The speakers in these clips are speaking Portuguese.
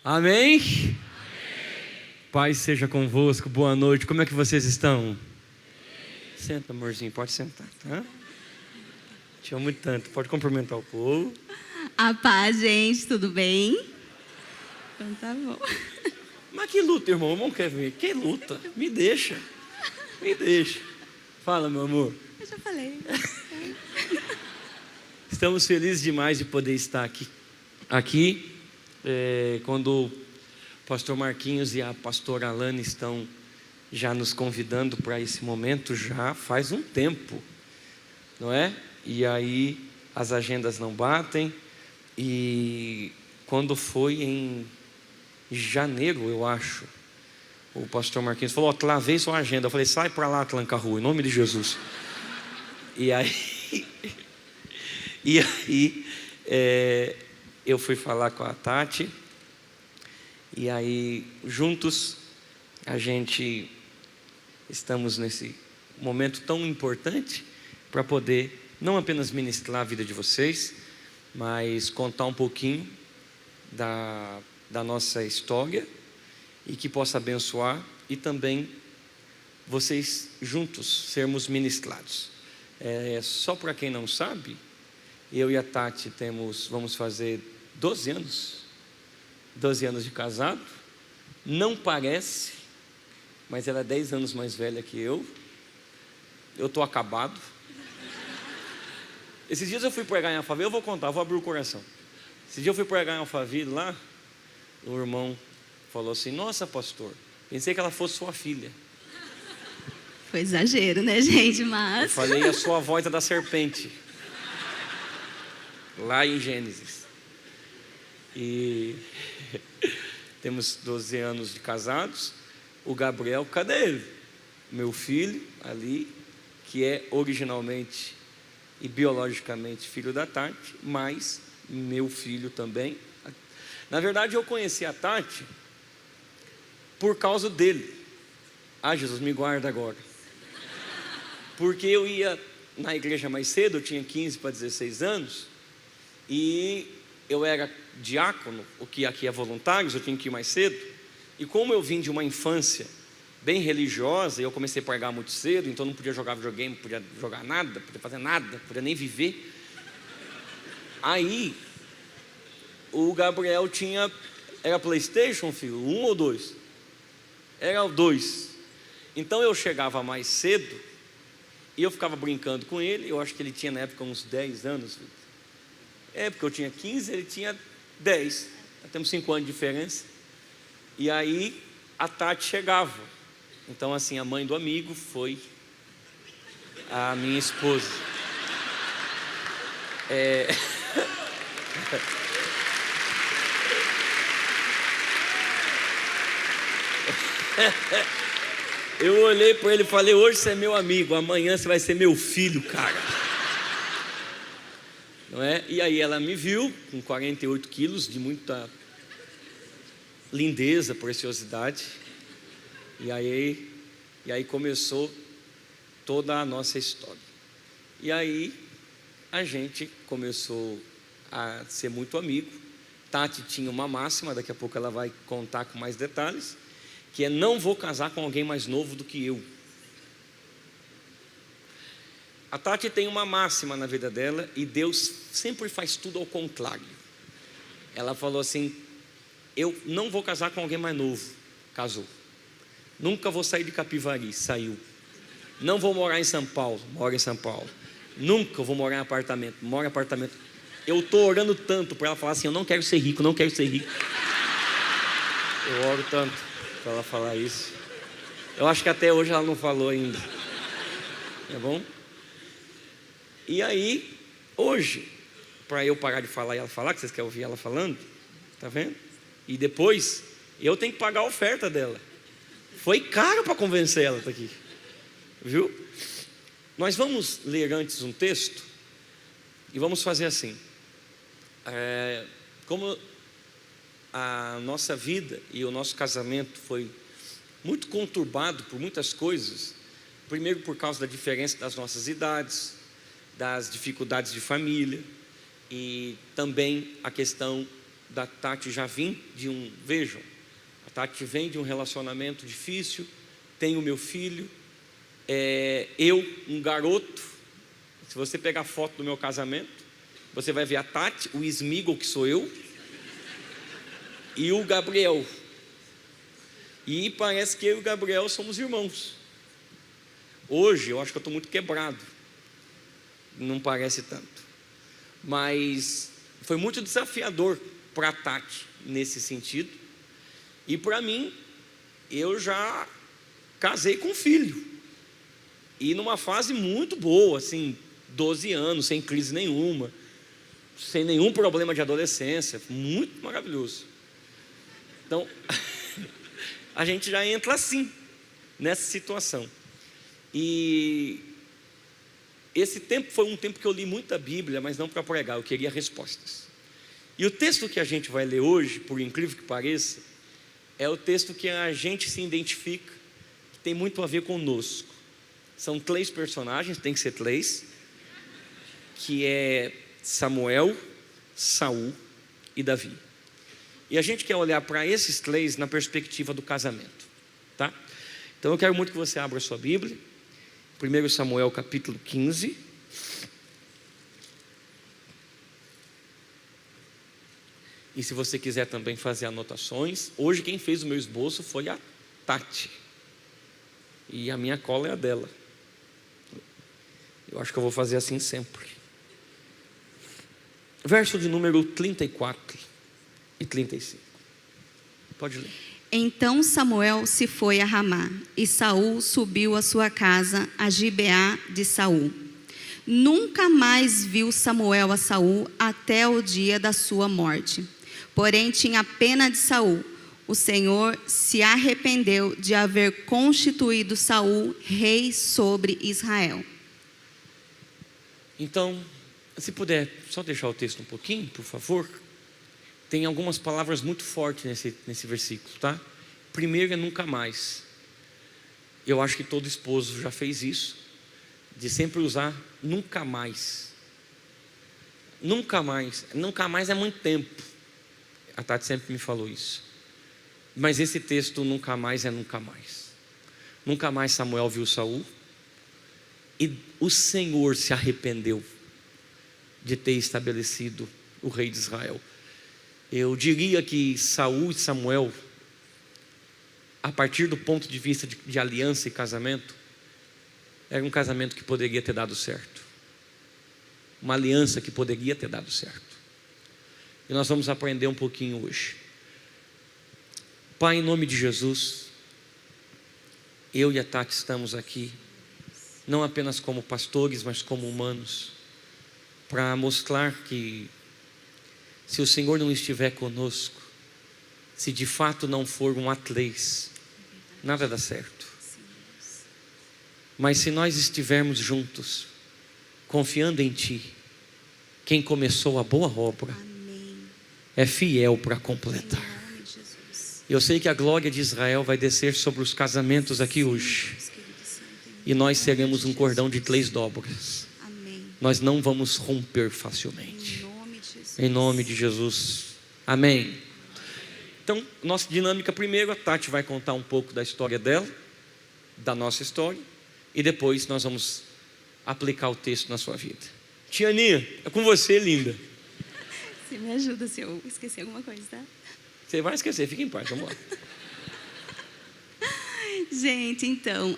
Amém? Amém? Paz seja convosco, boa noite, como é que vocês estão? Senta, amorzinho, pode sentar, tá? Te amo tanto, pode cumprimentar o povo. A paz, gente, tudo bem? Então tá bom. Mas que luta, irmão, o irmão quer ver, que luta, me deixa. Fala, meu amor. Eu já falei. Estamos felizes demais de poder estar aqui. Quando o pastor Marquinhos e a pastora Alane estão já nos convidando para esse momento, já faz um tempo, não é? E aí as agendas não batem, e quando foi em janeiro, eu acho, o pastor Marquinhos falou: lavei sua agenda. Eu falei: sai para lá, Atlanca Rua, em nome de Jesus. E aí eu fui falar com a Tati, e aí juntos a gente estamos nesse momento tão importante para poder não apenas ministrar a vida de vocês, mas contar um pouquinho da nossa história, e que possa abençoar, e também vocês juntos sermos ministrados. Só para quem não sabe, eu e a Tati vamos fazer 12 anos de casado. Não parece, mas ela é 10 anos mais velha que eu. Eu estou acabado. Esses dias eu fui pregar em Alphaville, eu vou contar, vou abrir o coração. Esse dia eu fui pregar em Alphaville lá, o irmão falou assim: nossa, pastor, pensei que ela fosse sua filha. Foi exagero, né, gente? Mas Eu falei: a sua voz é da serpente, lá em Gênesis. E temos 12 anos de casados. O Gabriel, cadê ele? Meu filho ali, que é originalmente e biologicamente filho da Tati, mas meu filho também. Na verdade, eu conheci a Tati por causa dele. Jesus, me guarda agora. Porque eu ia na igreja mais cedo, eu tinha 15 para 16 anos, e eu era diácono, o que aqui é voluntários, eu tinha que ir mais cedo. E como eu vim de uma infância bem religiosa, e eu comecei a pregar muito cedo, então não podia jogar videogame, não podia jogar nada, não podia fazer nada, não podia nem viver. Aí o Gabriel era PlayStation, filho, 1 ou 2? Era o 2. Então eu chegava mais cedo e eu ficava brincando com ele. Eu acho que ele tinha na época uns 10 anos, filho. Porque eu tinha 15, ele tinha 10. Nós temos 5 anos de diferença. E aí a Tati chegava. Então assim, a mãe do amigo foi a minha esposa. Eu olhei para ele e falei: hoje você é meu amigo, amanhã você vai ser meu filho, cara. Não é? E aí ela me viu com 48 quilos, de muita lindeza, preciosidade. E aí começou toda a nossa história. E aí a gente começou a ser muito amigo. Tati tinha uma máxima, daqui a pouco ela vai contar com mais detalhes, que é: não vou casar com alguém mais novo do que eu. A Tati tem uma máxima na vida dela, e Deus sempre faz tudo ao contrário. Ela falou assim: eu não vou casar com alguém mais novo. Casou. Nunca vou sair de Capivari. Saiu. Não vou morar em São Paulo. Mora em São Paulo. Nunca vou morar em apartamento. Mora em apartamento. Eu estou orando tanto para ela falar assim: eu não quero ser rico, não quero ser rico. Eu oro tanto para ela falar isso. Eu acho que até hoje ela não falou ainda. Tá bom? E aí, hoje, para eu parar de falar e ela falar, que vocês querem ouvir ela falando, tá vendo? E depois, eu tenho que pagar a oferta dela. Foi caro para convencer ela, tá aqui. Viu? Nós vamos ler antes um texto e vamos fazer assim. Como a nossa vida e o nosso casamento foi muito conturbado por muitas coisas. Primeiro, por causa da diferença das nossas idades, das dificuldades de família, e também a questão da Tati já vim de vejam, a Tati vem de um relacionamento difícil, tenho meu filho, eu, um garoto. Se você pegar a foto do meu casamento, você vai ver a Tati, o Smigol, que sou eu, e o Gabriel. E parece que eu e o Gabriel somos irmãos. Hoje eu acho que eu estou muito quebrado, não parece tanto, mas foi muito desafiador para a Tati nesse sentido. E para mim, eu já casei com um filho, e numa fase muito boa, assim, 12 anos, sem crise nenhuma, sem nenhum problema de adolescência, muito maravilhoso. Então, a gente já entra assim, nessa situação. E esse tempo foi um tempo que eu li muita Bíblia, mas não para pregar, eu queria respostas. E o texto que a gente vai ler hoje, por incrível que pareça, é o texto que a gente se identifica, que tem muito a ver conosco. São 3 personagens, tem que ser 3, que é Samuel, Saul e Davi. E a gente quer olhar para esses 3 na perspectiva do casamento, tá? Então eu quero muito que você abra a sua Bíblia, 1 Samuel capítulo 15. E se você quiser também fazer anotações, hoje quem fez o meu esboço foi a Tati, e a minha cola é a dela. Eu acho que eu vou fazer assim sempre. Verso de número 34 e 35. Pode ler. Então Samuel se foi a Ramá, e Saul subiu à sua casa, a Gibeá de Saul. Nunca mais viu Samuel a Saul até o dia da sua morte. Porém tinha pena de Saul. O Senhor se arrependeu de haver constituído Saul rei sobre Israel. Então, se puder só deixar o texto um pouquinho, por favor. Tem algumas palavras muito fortes nesse versículo, tá? Primeiro é nunca mais. Eu acho que todo esposo já fez isso, de sempre usar nunca mais. Nunca mais. Nunca mais é muito tempo. A Tati sempre me falou isso. Mas esse texto nunca mais é nunca mais. Nunca mais Samuel viu Saul, e o Senhor se arrependeu de ter estabelecido o rei de Israel. Eu diria que Saul e Samuel, a partir do ponto de vista de aliança e casamento, era um casamento que poderia ter dado certo, uma aliança que poderia ter dado certo. E nós vamos aprender um pouquinho hoje. Pai, em nome de Jesus, eu e a Tati estamos aqui, não apenas como pastores, mas como humanos, para mostrar que se o Senhor não estiver conosco, se de fato não for um atleta, nada dá certo. Mas se nós estivermos juntos, confiando em Ti, quem começou a boa obra é fiel para completar. Eu sei que a glória de Israel vai descer sobre os casamentos aqui hoje, e nós seremos um cordão de 3 dobras. Nós não vamos romper facilmente. Em nome de Jesus. Amém. Então, nossa dinâmica primeiro, a Tati vai contar um pouco da história dela, da nossa história, e depois nós vamos aplicar o texto na sua vida. Tianinha, é com você, linda. Você me ajuda se eu esquecer alguma coisa, tá? Você vai esquecer, fica em paz, vamos lá. Gente, então,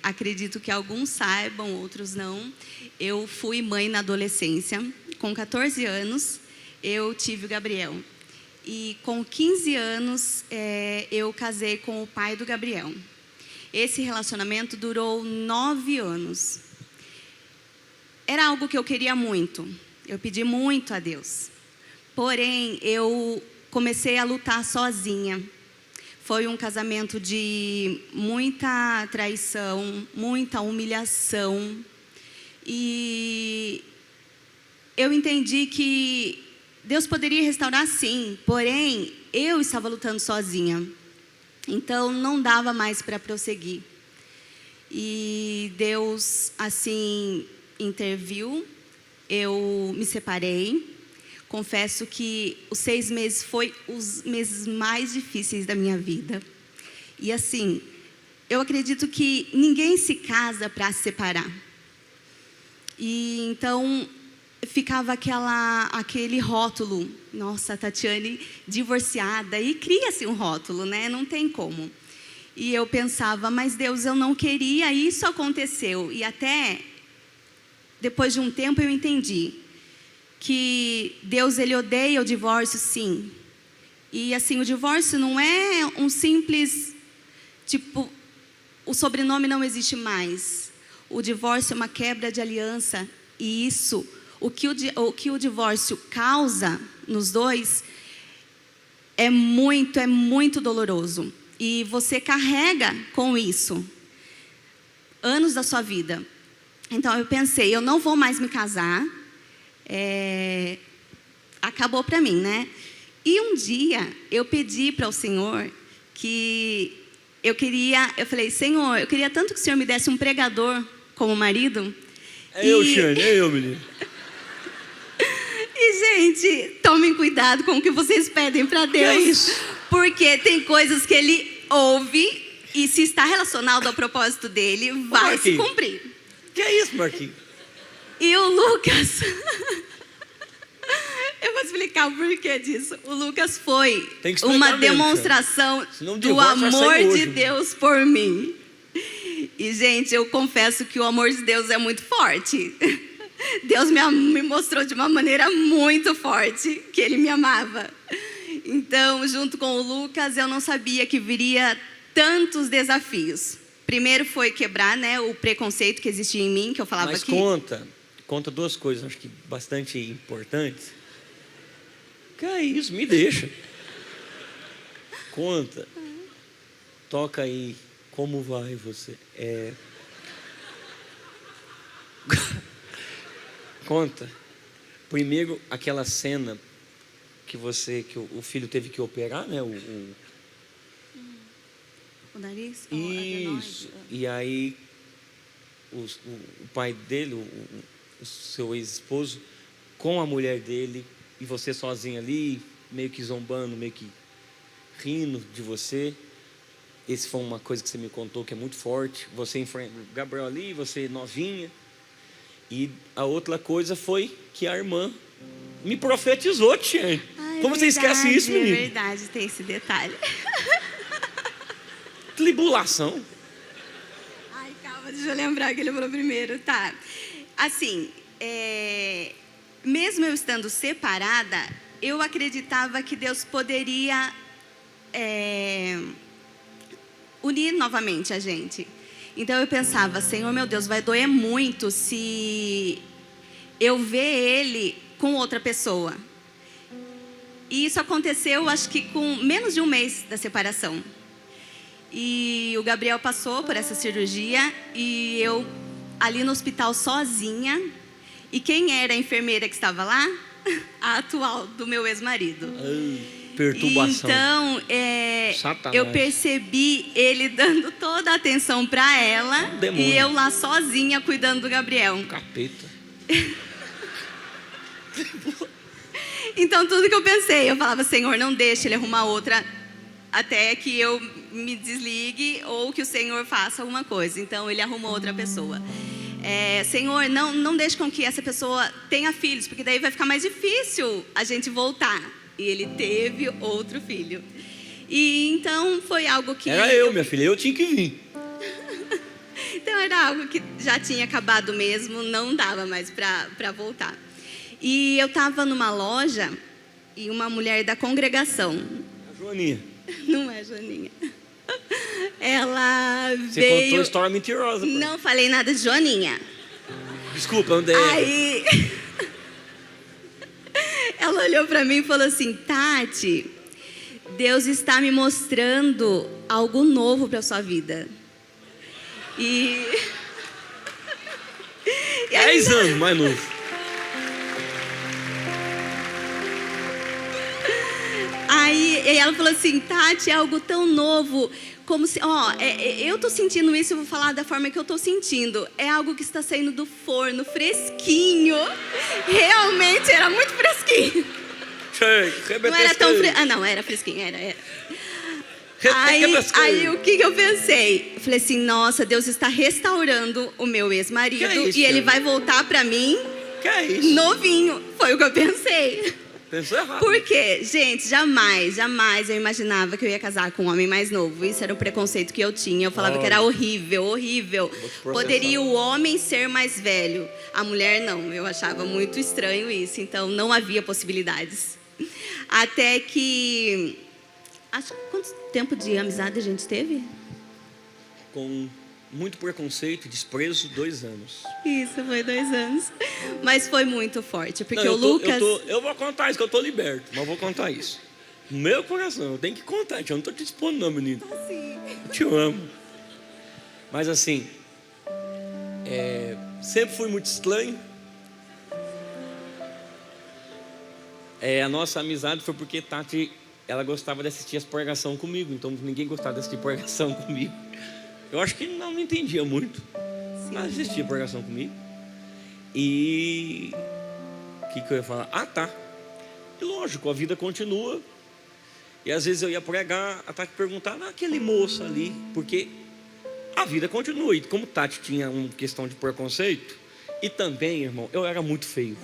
acredito que alguns saibam, outros não. Eu fui mãe na adolescência. Com 14 anos, eu tive o Gabriel. E com 15 anos, eu casei com o pai do Gabriel. Esse relacionamento durou 9 anos. Era algo que eu queria muito. Eu pedi muito a Deus. Porém, eu comecei a lutar sozinha. Foi um casamento de muita traição, muita humilhação. E eu entendi que Deus poderia restaurar sim, porém, eu estava lutando sozinha. Então, não dava mais para prosseguir. E Deus, assim, interviu. Eu me separei. confesso que os 6 meses foi os meses mais difíceis da minha vida. E assim, eu acredito que ninguém se casa para se separar. E então ficava aquele rótulo, nossa, a Tatiane divorciada, e cria-se um rótulo, né? Não tem como. E eu pensava, mas Deus, eu não queria, isso aconteceu. E até depois de um tempo eu entendi que Deus, ele odeia o divórcio, sim. E assim, o divórcio não é um simples, tipo, o sobrenome não existe mais. O divórcio é uma quebra de aliança. E isso, o que o divórcio causa nos dois, é muito doloroso. E você carrega com isso anos da sua vida. Então eu pensei, eu não vou mais me casar. Acabou para mim, né? E um dia eu pedi para o Senhor que eu falei, Senhor, eu queria tanto que o Senhor me desse um pregador como marido. Xane, é eu, menino. E, gente, tomem cuidado com o que vocês pedem para Deus. Que é isso? Porque tem coisas que Ele ouve e se está relacionado ao propósito dele, vai se cumprir. Que é isso, Marquinhos? E o Lucas... Eu vou explicar o porquê disso. O Lucas foi uma demonstração do amor de Deus por mim. E, gente, eu confesso que o amor de Deus é muito forte. Deus me mostrou de uma maneira muito forte que Ele me amava. Então, junto com o Lucas, eu não sabia que viria tantos desafios. Primeiro foi quebrar, né, o preconceito que existia em mim, que eu falava Mas que... conta 2 coisas, acho que bastante importantes. Que é isso, me deixa. Conta. Toca aí, como vai você? Conta. Primeiro, aquela cena que o filho teve que operar, né? O nariz? Isso. E aí, o pai dele, o seu ex-esposo, com a mulher dele, e você sozinho ali, meio que zombando, meio que rindo de você. Esse foi uma coisa que você me contou que é muito forte. Você enfrenta o Gabriel ali, você novinha. E a outra coisa foi que a irmã me profetizou, Tiane. Como você esquece isso, menino? É verdade, tem esse detalhe. Tribulação. Ai, calma, deixa eu lembrar que ele falou primeiro. Tá. Assim, mesmo eu estando separada, eu acreditava que Deus poderia unir novamente a gente. Então eu pensava, Senhor meu Deus, vai doer muito se eu ver ele com outra pessoa. E isso aconteceu, acho que com menos de um mês da separação. E o Gabriel passou por essa cirurgia e eu ali no hospital sozinha. E quem era a enfermeira que estava lá? A atual do meu ex-marido. Perturbação. Então, eu percebi ele dando toda a atenção para ela. Demônio. E eu lá sozinha cuidando do Gabriel. Capeta. Então, tudo que eu pensei, eu falava, Senhor, não deixe ele arrumar outra até que eu me desligue ou que o Senhor faça alguma coisa. Então, ele arrumou outra pessoa. Senhor, não deixe com que essa pessoa tenha filhos, porque daí vai ficar mais difícil a gente voltar. E ele teve outro filho. E então foi algo que... Era eu, minha filha, eu tinha que vir. Então era algo que já tinha acabado mesmo, não dava mais para voltar. E eu estava numa loja e uma mulher da congregação... A Joaninha. Não é Joaninha. Ela Você veio... contou história mentirosa. Não falei nada de Joaninha. Desculpa, André. Aí... Ela olhou para mim e falou assim, Tati, Deus está me mostrando algo novo para sua vida. E 10 anos mais novo. Aí ela falou assim, Tati, é algo tão novo, como se, eu tô sentindo isso, eu vou falar da forma que eu tô sentindo. É algo que está saindo do forno, fresquinho. Realmente era muito fresquinho. Não era tão fresquinho. Não, era fresquinho, era. Aí o que eu pensei? Eu falei assim, nossa, Deus está restaurando o meu ex-marido e ele vai voltar pra mim novinho. Foi o que eu pensei. Pensou errado. Por quê? Gente, jamais eu imaginava que eu ia casar com um homem mais novo. Isso era o preconceito que eu tinha. Eu falava que era horrível. Poderia o homem ser mais velho. A mulher não. Eu achava muito estranho isso. Então, não havia possibilidades. Até que... Quanto tempo de amizade a gente teve? Com muito preconceito e desprezo, 2 anos. Isso, foi 2 anos. Mas foi muito forte, porque o Lucas... Eu vou contar isso, que eu tô liberto, mas eu vou contar isso. No meu coração, eu tenho que contar, eu não tô te expondo não, menino. Sim. Eu te amo. Mas assim, sempre fui muito estranho. A nossa amizade foi porque Tati, ela gostava de assistir as pregações comigo, então ninguém gostava de assistir pregação comigo. Eu acho que não entendia muito, mas assistia pregação comigo. E o que eu ia falar? Tá. E lógico, a vida continua. E às vezes eu ia pregar, a Tati perguntava, aquele moço ali, porque a vida continua. E como Tati tinha uma questão de preconceito, e também, irmão, eu era muito feio.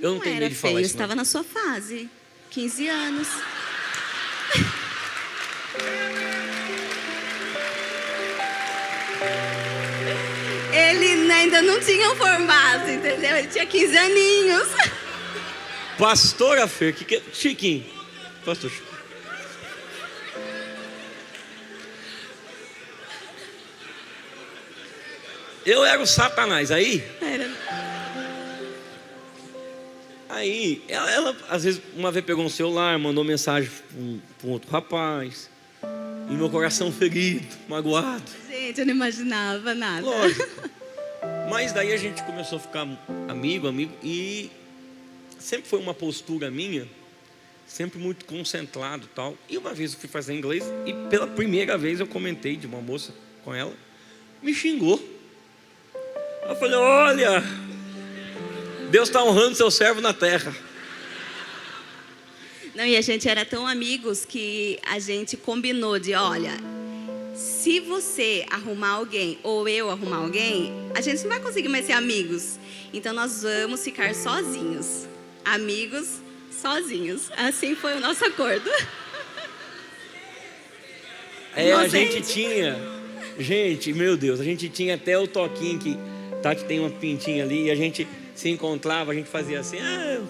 Eu não tenho medo de falar isso. Eu estava na sua fase, 15 anos. Ele ainda não tinha um formato, entendeu? Ele tinha 15 aninhos. Pastora Fer, Chiquinho. Pastor Chiquinho. Eu era o Satanás, aí... Aí, ela às vezes, uma vez pegou um celular, mandou mensagem para um outro rapaz. E meu coração ferido, magoado. Gente, eu não imaginava nada. Lógico. Mas daí a gente começou a ficar amigo. E sempre foi uma postura minha, sempre muito concentrado e tal. E uma vez eu fui fazer inglês e pela primeira vez eu comentei de uma moça com ela. Me xingou. Eu falei, olha... Deus está honrando seu servo na terra. Não, e a gente era tão amigos que a gente combinou de, olha, se você arrumar alguém ou eu arrumar alguém, a gente não vai conseguir mais ser amigos. Então nós vamos ficar sozinhos. Amigos sozinhos. Assim foi o nosso acordo. A gente tinha... Gente, meu Deus, a gente tinha até o toquinho que Tati tem uma pintinha ali e a gente... se encontrava, a gente fazia assim,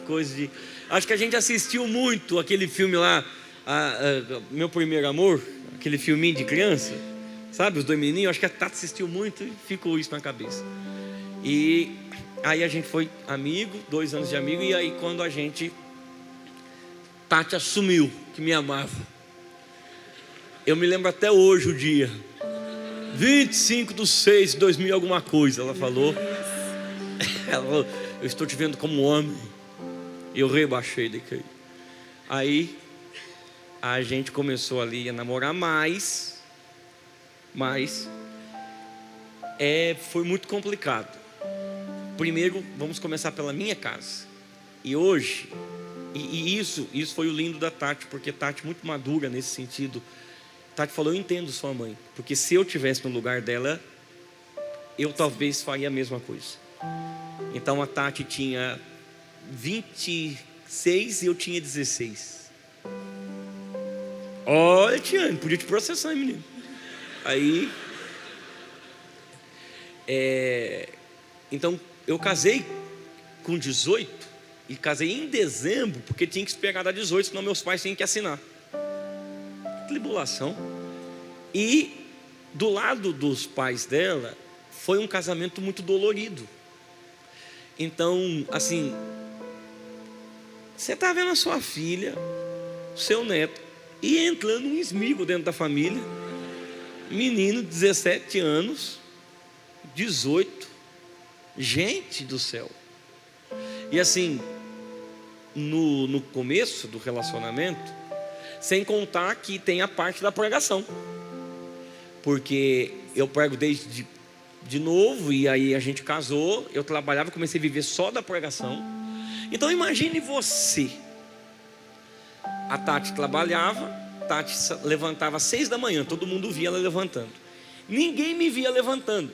coisa de... Acho que a gente assistiu muito aquele filme lá, Meu Primeiro Amor, aquele filminho de criança, sabe, os 2 menininhos, acho que a Tati assistiu muito e ficou isso na cabeça. E aí a gente foi amigo, 2 anos de amigo, e aí quando a gente... Tati assumiu que me amava. Eu me lembro até hoje o dia, 25/6/2000 alguma coisa, ela falou... Ela falou, eu estou te vendo como homem. E eu rebaixei daquele. Aí a gente começou ali a namorar mais. Foi muito complicado. Primeiro, vamos começar pela minha casa. E hoje, isso foi o lindo da Tati, porque Tati muito madura nesse sentido. Tati falou, eu entendo sua mãe, porque se eu estivesse no lugar dela, eu talvez faria a mesma coisa. Então a Tati tinha 26 e eu tinha 16. Olha, Tiane, podia te processar, hein, menino? Aí, então eu casei com 18 e casei em dezembro, porque tinha que esperar dar 18, senão meus pais tinham que assinar. Tribulação. E do lado dos pais dela, foi um casamento muito dolorido. Então, assim, você está vendo a sua filha, seu neto, e entrando um esmigo dentro da família, menino, 17 anos, 18, gente do céu. E assim, no começo do relacionamento, sem contar que tem a parte da pregação. Porque eu prego desde de novo, e aí a gente casou, eu trabalhava, comecei a viver só da pregação. Então imagine você, a Tati trabalhava, Tati levantava às 6 da manhã, todo mundo via ela levantando. Ninguém me via levantando.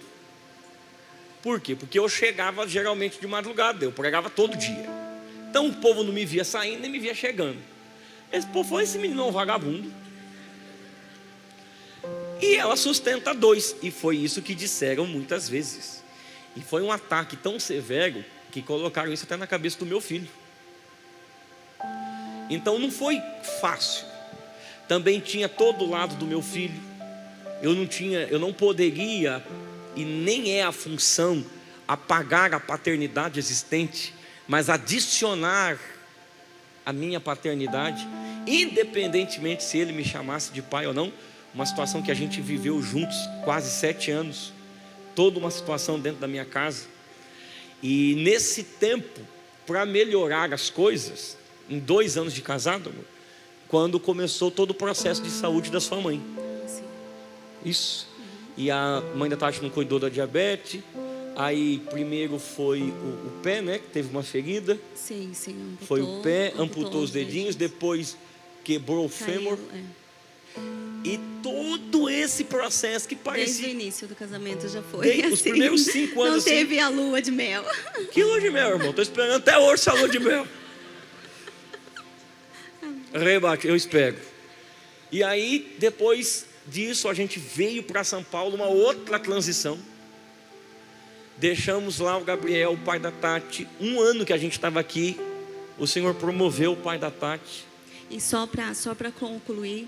Por quê? Porque eu chegava geralmente de madrugada, eu pregava todo dia. Então o povo não me via saindo, nem me via chegando. Esse povo foi, esse menino é um vagabundo. E ela sustenta 2, e foi isso que disseram muitas vezes. E foi um ataque tão severo que colocaram isso até na cabeça do meu filho. Então não foi fácil. Também tinha todo o lado do meu filho. Eu não poderia, e nem é a função, apagar a paternidade existente, mas adicionar a minha paternidade, independentemente se ele me chamasse de pai ou não. Uma situação que a gente viveu juntos quase 7 anos, toda uma situação dentro da minha casa. E nesse tempo, para melhorar as coisas, em 2 anos de casado, amor, quando começou todo o processo de saúde da sua mãe. Isso. E a mãe da Tati não cuidou da diabetes. Aí primeiro foi o pé, né, que teve uma ferida. Sim, amputou, foi o pé, amputou os dedinhos, depois quebrou o fêmur. E todo esse processo que parecia... Desde o início do casamento já foi assim. Os primeiros 5 anos não teve a lua de mel. Que lua de mel, irmão? Estou esperando até hoje essa lua de mel. Rebate, eu espero. E aí, depois disso, a gente veio para São Paulo, uma outra transição. Deixamos lá o Gabriel, o pai da Tati. 1 ano que a gente estava aqui, o Senhor promoveu o pai da Tati. E só para concluir...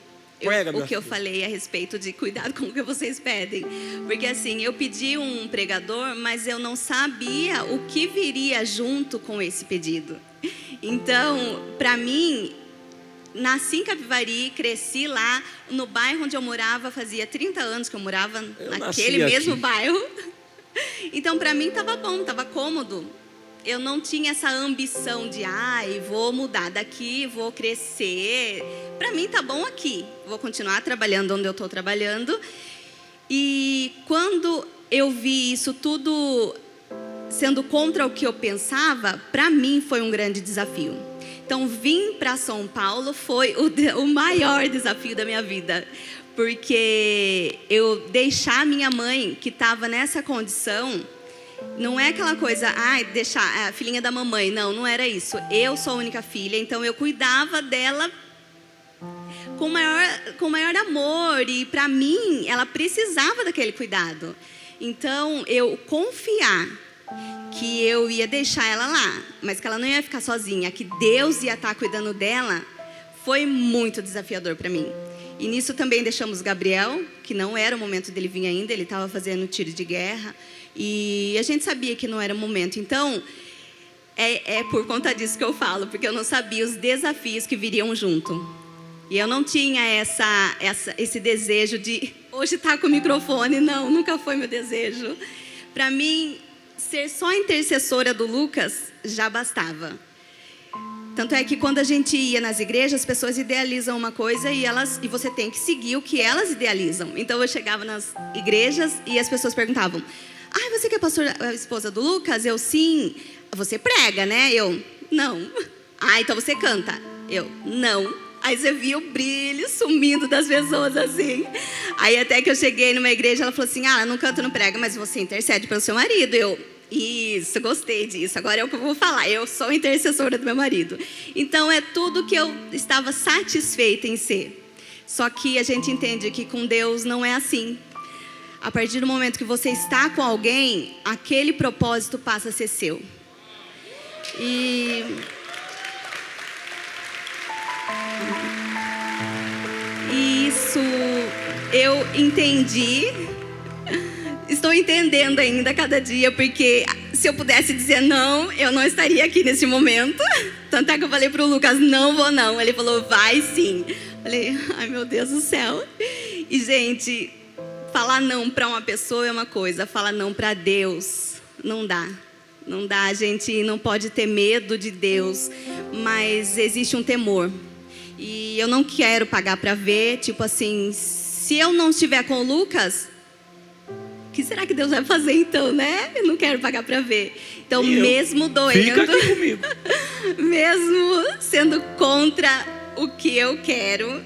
o que eu falei a respeito de cuidado com o que vocês pedem. Porque assim, eu pedi um pregador, mas eu não sabia o que viria junto com esse pedido. Então, para mim, nasci em Capivari, cresci lá, no bairro onde eu morava, fazia 30 anos que eu morava naquele mesmo bairro. Então, para mim, estava bom, estava cômodo. Eu não tinha essa ambição de, vou mudar daqui, vou crescer. Para mim tá bom aqui, vou continuar trabalhando onde eu estou trabalhando. E quando eu vi isso tudo sendo contra o que eu pensava, para mim foi um grande desafio. Então, vir para São Paulo foi o maior desafio da minha vida. Porque eu deixar minha mãe, que estava nessa condição... Não é aquela coisa, deixar a filhinha da mamãe. Não era isso. Eu sou a única filha, então eu cuidava dela com maior amor. E para mim, ela precisava daquele cuidado. Então, eu confiar que eu ia deixar ela lá, mas que ela não ia ficar sozinha, que Deus ia estar cuidando dela, foi muito desafiador para mim. E nisso também deixamos Gabriel, que não era o momento dele vir ainda, ele estava fazendo tiro de guerra. E a gente sabia que não era o momento. Então, é por conta disso que eu falo, porque eu não sabia os desafios que viriam junto. E eu não tinha esse desejo de hoje estar com o microfone. Não, nunca foi meu desejo. Para mim, ser só intercessora do Lucas já bastava. Tanto é que quando a gente ia nas igrejas, as pessoas idealizam uma coisa e você tem que seguir o que elas idealizam. Então, eu chegava nas igrejas e as pessoas perguntavam... você que é a esposa do Lucas? Eu, sim. Você prega, né? Eu, não. Então você canta? Eu, não. Aí você via o brilho sumindo das pessoas assim. Aí até que eu cheguei numa igreja, ela falou assim, não canta, não prega, mas você intercede pelo seu marido. Eu, isso, gostei disso. Agora é o que eu vou falar. Eu sou intercessora do meu marido. Então é tudo que eu estava satisfeita em ser. Só que a gente entende que com Deus não é assim. A partir do momento que você está com alguém, aquele propósito passa a ser seu. E isso eu entendi. Estou entendendo ainda a cada dia, porque se eu pudesse dizer não, eu não estaria aqui nesse momento. Tanto é que eu falei para o Lucas, não vou não. Ele falou, vai sim. Falei, ai meu Deus do céu. E gente... falar não para uma pessoa é uma coisa, falar não para Deus não dá. Não dá, a gente não pode ter medo de Deus, mas existe um temor. E eu não quero pagar para ver, tipo assim, se eu não estiver com o Lucas, o que será que Deus vai fazer então, né? Eu não quero pagar para ver. Então, mesmo doendo, fica aqui comigo. mesmo sendo contra o que eu quero,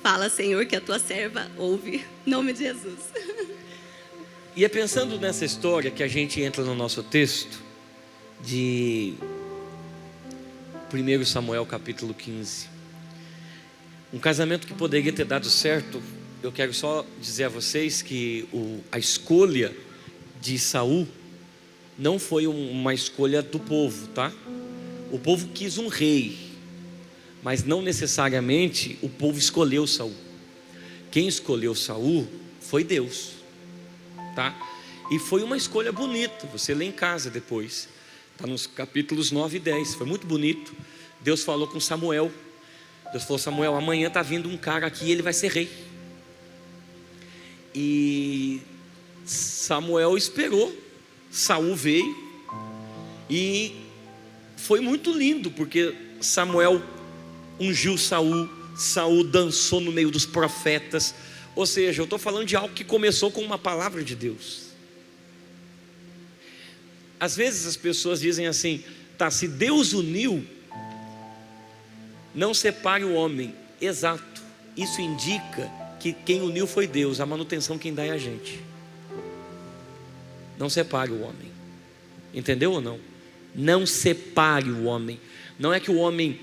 fala, Senhor, que a tua serva ouve. Em nome de Jesus. E é pensando nessa história que a gente entra no nosso texto de 1 Samuel capítulo 15. Um casamento que poderia ter dado certo. Eu quero só dizer a vocês que a escolha de Saul não foi uma escolha do povo, tá? O povo quis um rei, mas não necessariamente o povo escolheu Saul. Quem escolheu Saul foi Deus. Tá? E foi uma escolha bonita. Você lê em casa depois. Está nos capítulos 9 e 10. Foi muito bonito. Deus falou com Samuel. Deus falou: Samuel, amanhã está vindo um cara aqui e ele vai ser rei. E Samuel esperou. Saul veio. E foi muito lindo, porque Samuel ungiu Saul. Saul dançou no meio dos profetas. Ou seja, eu estou falando de algo que começou com uma palavra de Deus. Às vezes as pessoas dizem assim: tá, se Deus uniu, não separe o homem. Exato, isso indica que quem uniu foi Deus. A manutenção quem dá é a gente. Não separe o homem. Entendeu ou não? Não separe o homem. Não é que o homem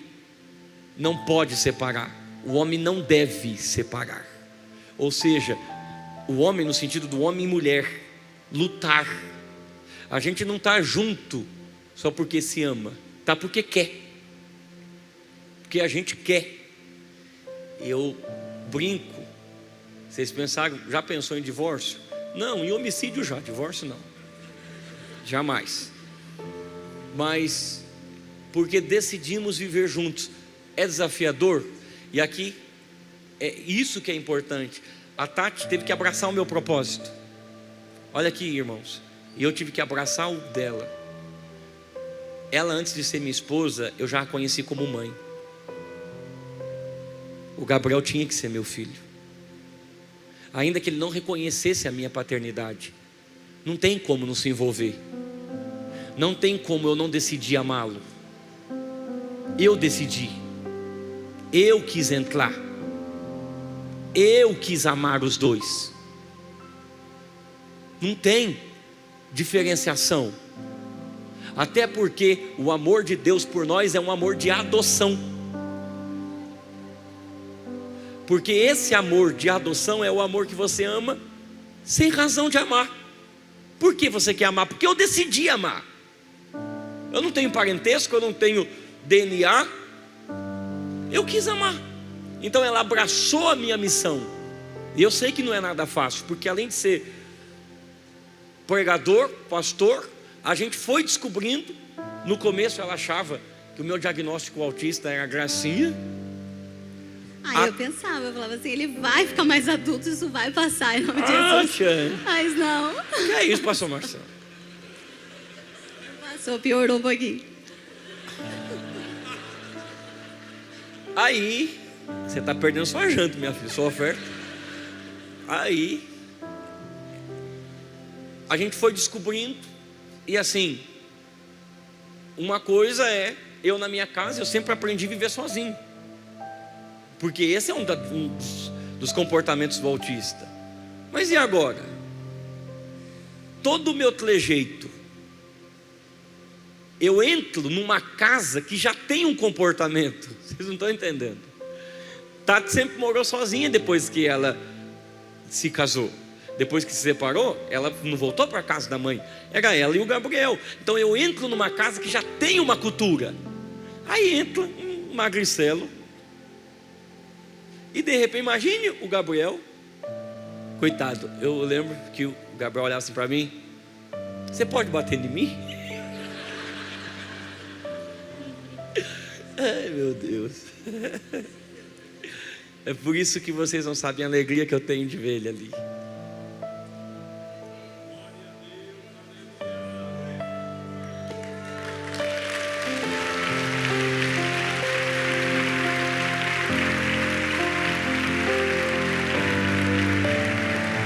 não pode separar, o homem não deve separar. Ou seja, o homem no sentido do homem e mulher, lutar. A gente não está junto só porque se ama, está porque quer. Porque a gente quer. Eu brinco. Vocês pensaram, já pensou em divórcio? Não, em homicídio já, divórcio não. Jamais. Mas porque decidimos viver juntos. É desafiador. E aqui é isso que é importante. A Tati teve que abraçar o meu propósito. Olha aqui, irmãos. E eu tive que abraçar o dela. Ela, antes de ser minha esposa, eu já a conheci como mãe. O Gabriel tinha que ser meu filho. Ainda que ele não reconhecesse a minha paternidade, não tem como não se envolver. Não tem como eu não decidir amá-lo. Eu decidi. Eu quis entrar. Eu quis amar os dois. Não tem diferenciação. Até porque o amor de Deus por nós é um amor de adoção. Porque esse amor de adoção é o amor que você ama sem razão de amar. Por que você quer amar? Porque eu decidi amar. Eu não tenho parentesco, eu não tenho DNA. Eu quis amar. Então ela abraçou a minha missão. E eu sei que não é nada fácil, porque além de ser pregador, pastor, a gente foi descobrindo. No começo ela achava que o meu diagnóstico autista era gracinha. Eu pensava, eu falava assim, ele vai ficar mais adulto, isso vai passar em nome de Jesus. Mas não. Que é isso, pastor Marcelo? Passou, piorou um pouquinho. Aí, você está perdendo sua janta, minha filha, sua oferta. Aí, a gente foi descobrindo. E assim, uma coisa é, eu na minha casa, eu sempre aprendi a viver sozinho. Porque esse é um dos comportamentos do autista. Mas e agora? Todo o meu trejeito, eu entro numa casa que já tem um comportamento. Vocês não estão entendendo. Tati sempre morou sozinha depois que ela se casou. Depois que se separou, ela não voltou para a casa da mãe. Era ela e o Gabriel. Então eu entro numa casa que já tem uma cultura. Aí entra um magricelo. E de repente, imagine o Gabriel. Coitado, eu lembro que o Gabriel olhava assim para mim: você pode bater em mim? Ai, meu Deus. É por isso que vocês não sabem a alegria que eu tenho de ver ele ali.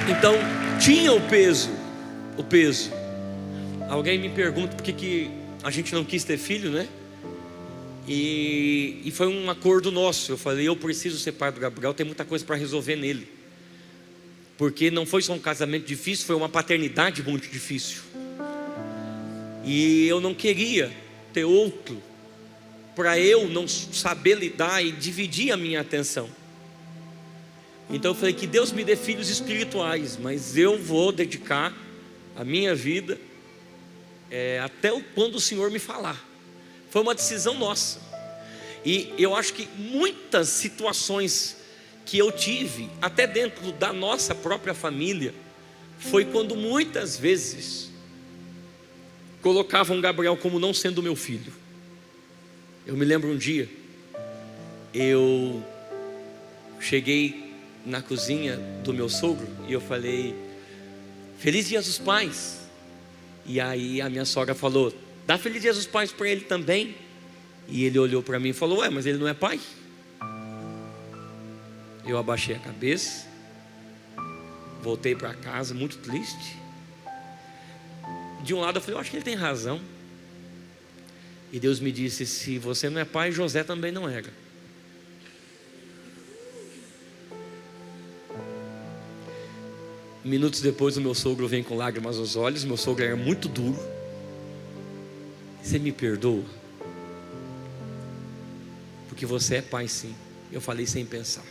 Então, tinha o peso. Alguém me pergunta por que a gente não quis ter filho, né? E foi um acordo nosso. Eu falei, eu preciso ser pai do Gabriel, tem muita coisa para resolver nele. Porque não foi só um casamento difícil, foi uma paternidade muito difícil. E eu não queria ter outro, para eu não saber lidar e dividir a minha atenção. Então eu falei, que Deus me dê filhos espirituais, mas eu vou dedicar a minha vida até quando o Senhor me falar. Foi uma decisão nossa. E eu acho que muitas situações que eu tive, até dentro da nossa própria família, foi quando muitas vezes colocavam Gabriel como não sendo meu filho. Eu me lembro um dia, eu cheguei na cozinha do meu sogro e eu falei, Feliz Dia dos Pais. E aí a minha sogra falou, dá Feliz Dia dos Pais para ele também. E ele olhou para mim e falou, ué, mas ele não é pai? Eu abaixei a cabeça, voltei para casa muito triste. De um lado eu falei, eu acho que ele tem razão. E Deus me disse, se você não é pai, José também não era. Minutos depois o meu sogro vem com lágrimas nos olhos. Meu sogro era muito duro. Você me perdoa? Porque você é pai, sim. Eu falei sem pensar.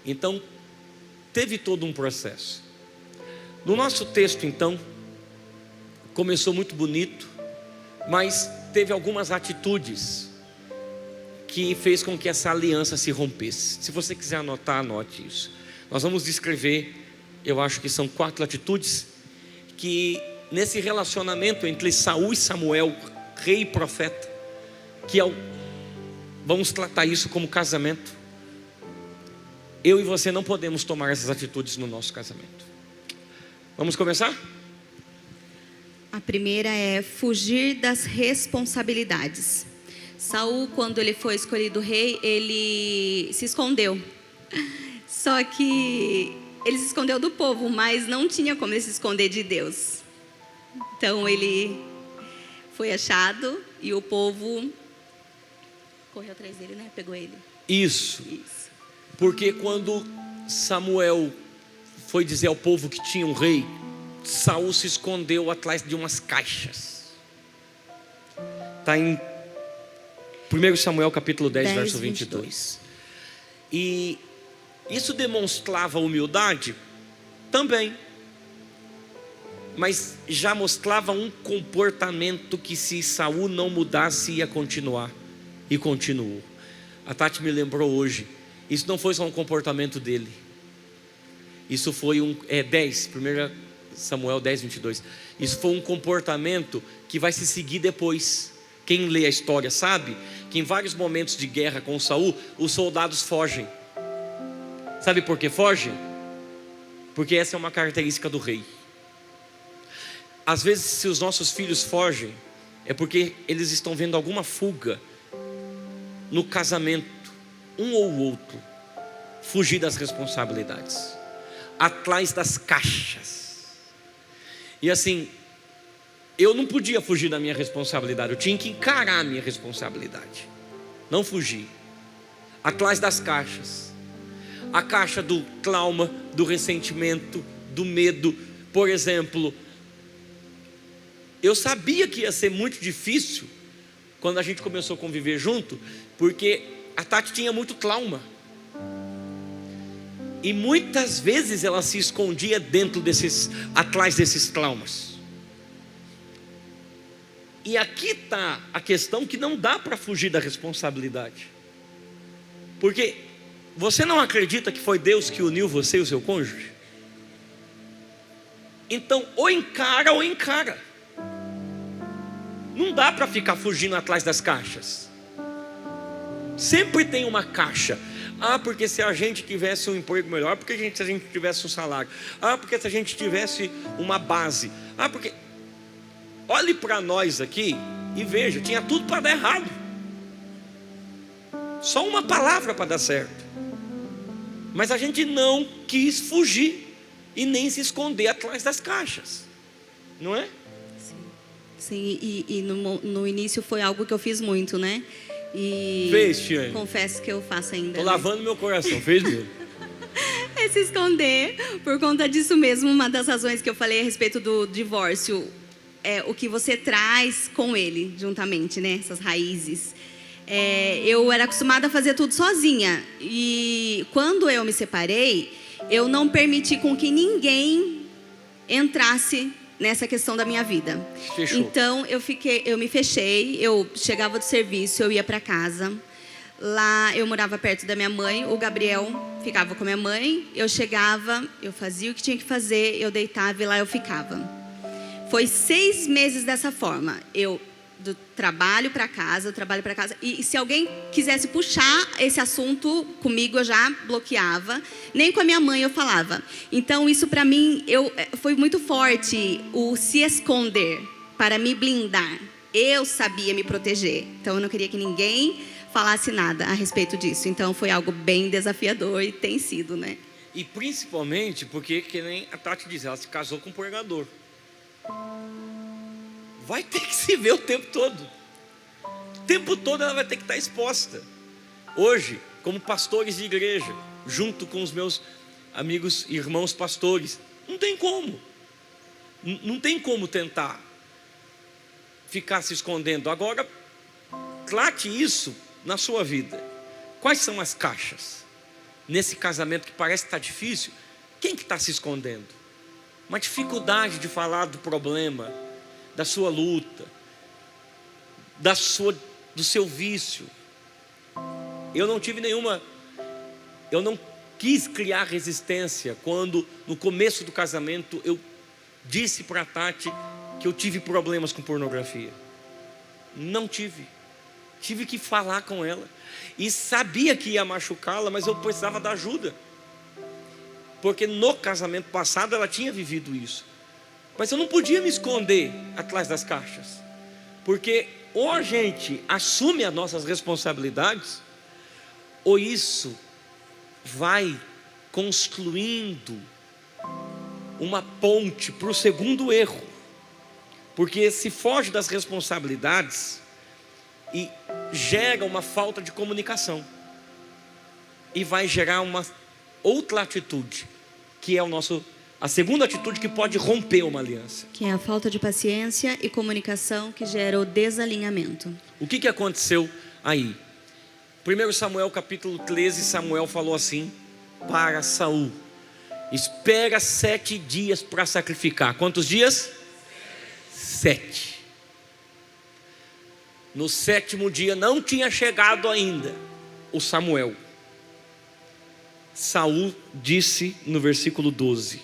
Então teve todo um processo. No nosso texto então começou muito bonito, mas teve algumas atitudes que fez com que essa aliança se rompesse. Se você quiser anotar, anote isso. Nós vamos descrever, eu acho que são 4 atitudes que nesse relacionamento entre Saul e Samuel, rei e profeta, que vamos tratar isso como casamento. Eu e você não podemos tomar essas atitudes no nosso casamento. Vamos começar? A primeira é fugir das responsabilidades. Saul, quando ele foi escolhido rei, ele se escondeu. Só que ele se escondeu do povo, mas não tinha como ele se esconder de Deus. Então ele foi achado e o povo correu atrás dele, né? Pegou ele. Isso. Porque quando Samuel foi dizer ao povo que tinha um rei, Saul se escondeu atrás de umas caixas. Está em 1 Samuel capítulo 10, verso 22. E isso demonstrava humildade também, mas já mostrava um comportamento que, se Saul não mudasse, ia continuar. E continuou. A Tati me lembrou hoje, isso não foi só um comportamento dele. Isso foi 1 Samuel 10, 22. Isso foi um comportamento que vai se seguir depois. Quem lê a história sabe que em vários momentos de guerra com Saul, os soldados fogem. Sabe por que fogem? Porque essa é uma característica do rei. Às vezes, se os nossos filhos fogem, é porque eles estão vendo alguma fuga no casamento, um ou outro, fugir das responsabilidades, atrás das caixas. E assim, eu não podia fugir da minha responsabilidade, eu tinha que encarar a minha responsabilidade, não fugir, atrás das caixas. A caixa do trauma, do ressentimento, do medo. Por exemplo, eu sabia que ia ser muito difícil quando a gente começou a conviver junto, porque a Tati tinha muito trauma. E muitas vezes ela se escondia atrás desses traumas. E aqui está a questão que não dá para fugir da responsabilidade. Porque você não acredita que foi Deus que uniu você e o seu cônjuge? Então, ou encara ou encara. Não dá para ficar fugindo atrás das caixas. Sempre tem uma caixa. Porque se a gente tivesse um emprego melhor, porque se a gente tivesse um salário, porque se a gente tivesse uma base, porque... Olhe para nós aqui e veja, tinha tudo para dar errado. Só uma palavra para dar certo. Mas a gente não quis fugir. e nem se esconder atrás das caixas, não é? Sim, e no início foi algo que eu fiz muito, né? E fez, Tiane? Confesso que eu faço ainda. Tô lavando meu coração, fez mesmo. É se esconder. Por conta disso mesmo, uma das razões que eu falei a respeito do divórcio é o que você traz com ele, juntamente, né? Essas raízes. Eu era acostumada a fazer tudo sozinha. E quando eu me separei, eu não permiti com que ninguém entrasse nessa questão da minha vida. Fechou. Então eu me fechei, eu chegava do serviço, eu ia para casa. Lá eu morava perto da minha mãe, o Gabriel ficava com a minha mãe, eu chegava, eu fazia o que tinha que fazer, eu deitava e lá eu ficava. Foi 6 meses dessa forma, eu do trabalho para casa, e se alguém quisesse puxar esse assunto comigo, eu já bloqueava, nem com a minha mãe eu falava. Então isso para mim foi muito forte, o se esconder para me blindar. Eu sabia me proteger, então eu não queria que ninguém falasse nada a respeito disso. Então foi algo bem desafiador e tem sido, né? E principalmente porque, que nem a Tati diz, ela se casou com um pregador. Vai ter que se ver o tempo todo. O tempo todo ela vai ter que estar exposta. Hoje, como pastores de igreja, junto com os meus amigos e irmãos pastores, não tem como. Não tem como tentar ficar se escondendo. Agora, trate isso na sua vida. Quais são as caixas? Nesse casamento que parece estar difícil, quem que está se escondendo? Uma dificuldade de falar do problema, da sua luta, do seu vício. Eu não tive nenhuma, eu não quis criar resistência quando no começo do casamento eu disse para a Tati que eu tive problemas com pornografia. Não tive. Tive que falar com ela e sabia que ia machucá-la, mas eu precisava da ajuda, porque no casamento passado ela tinha vivido isso. Mas eu não podia me esconder atrás das caixas, porque ou a gente assume as nossas responsabilidades, ou isso vai construindo uma ponte para o segundo erro. Porque se foge das responsabilidades e gera uma falta de comunicação, e vai gerar uma outra atitude, que é a segunda atitude que pode romper uma aliança, que é a falta de paciência e comunicação que gera o desalinhamento. O que aconteceu aí? 1 Samuel capítulo 13, Samuel falou assim para Saul: espera 7 dias para sacrificar. Quantos dias? 7. No 7º dia não tinha chegado ainda o Samuel. Saul disse no versículo 12: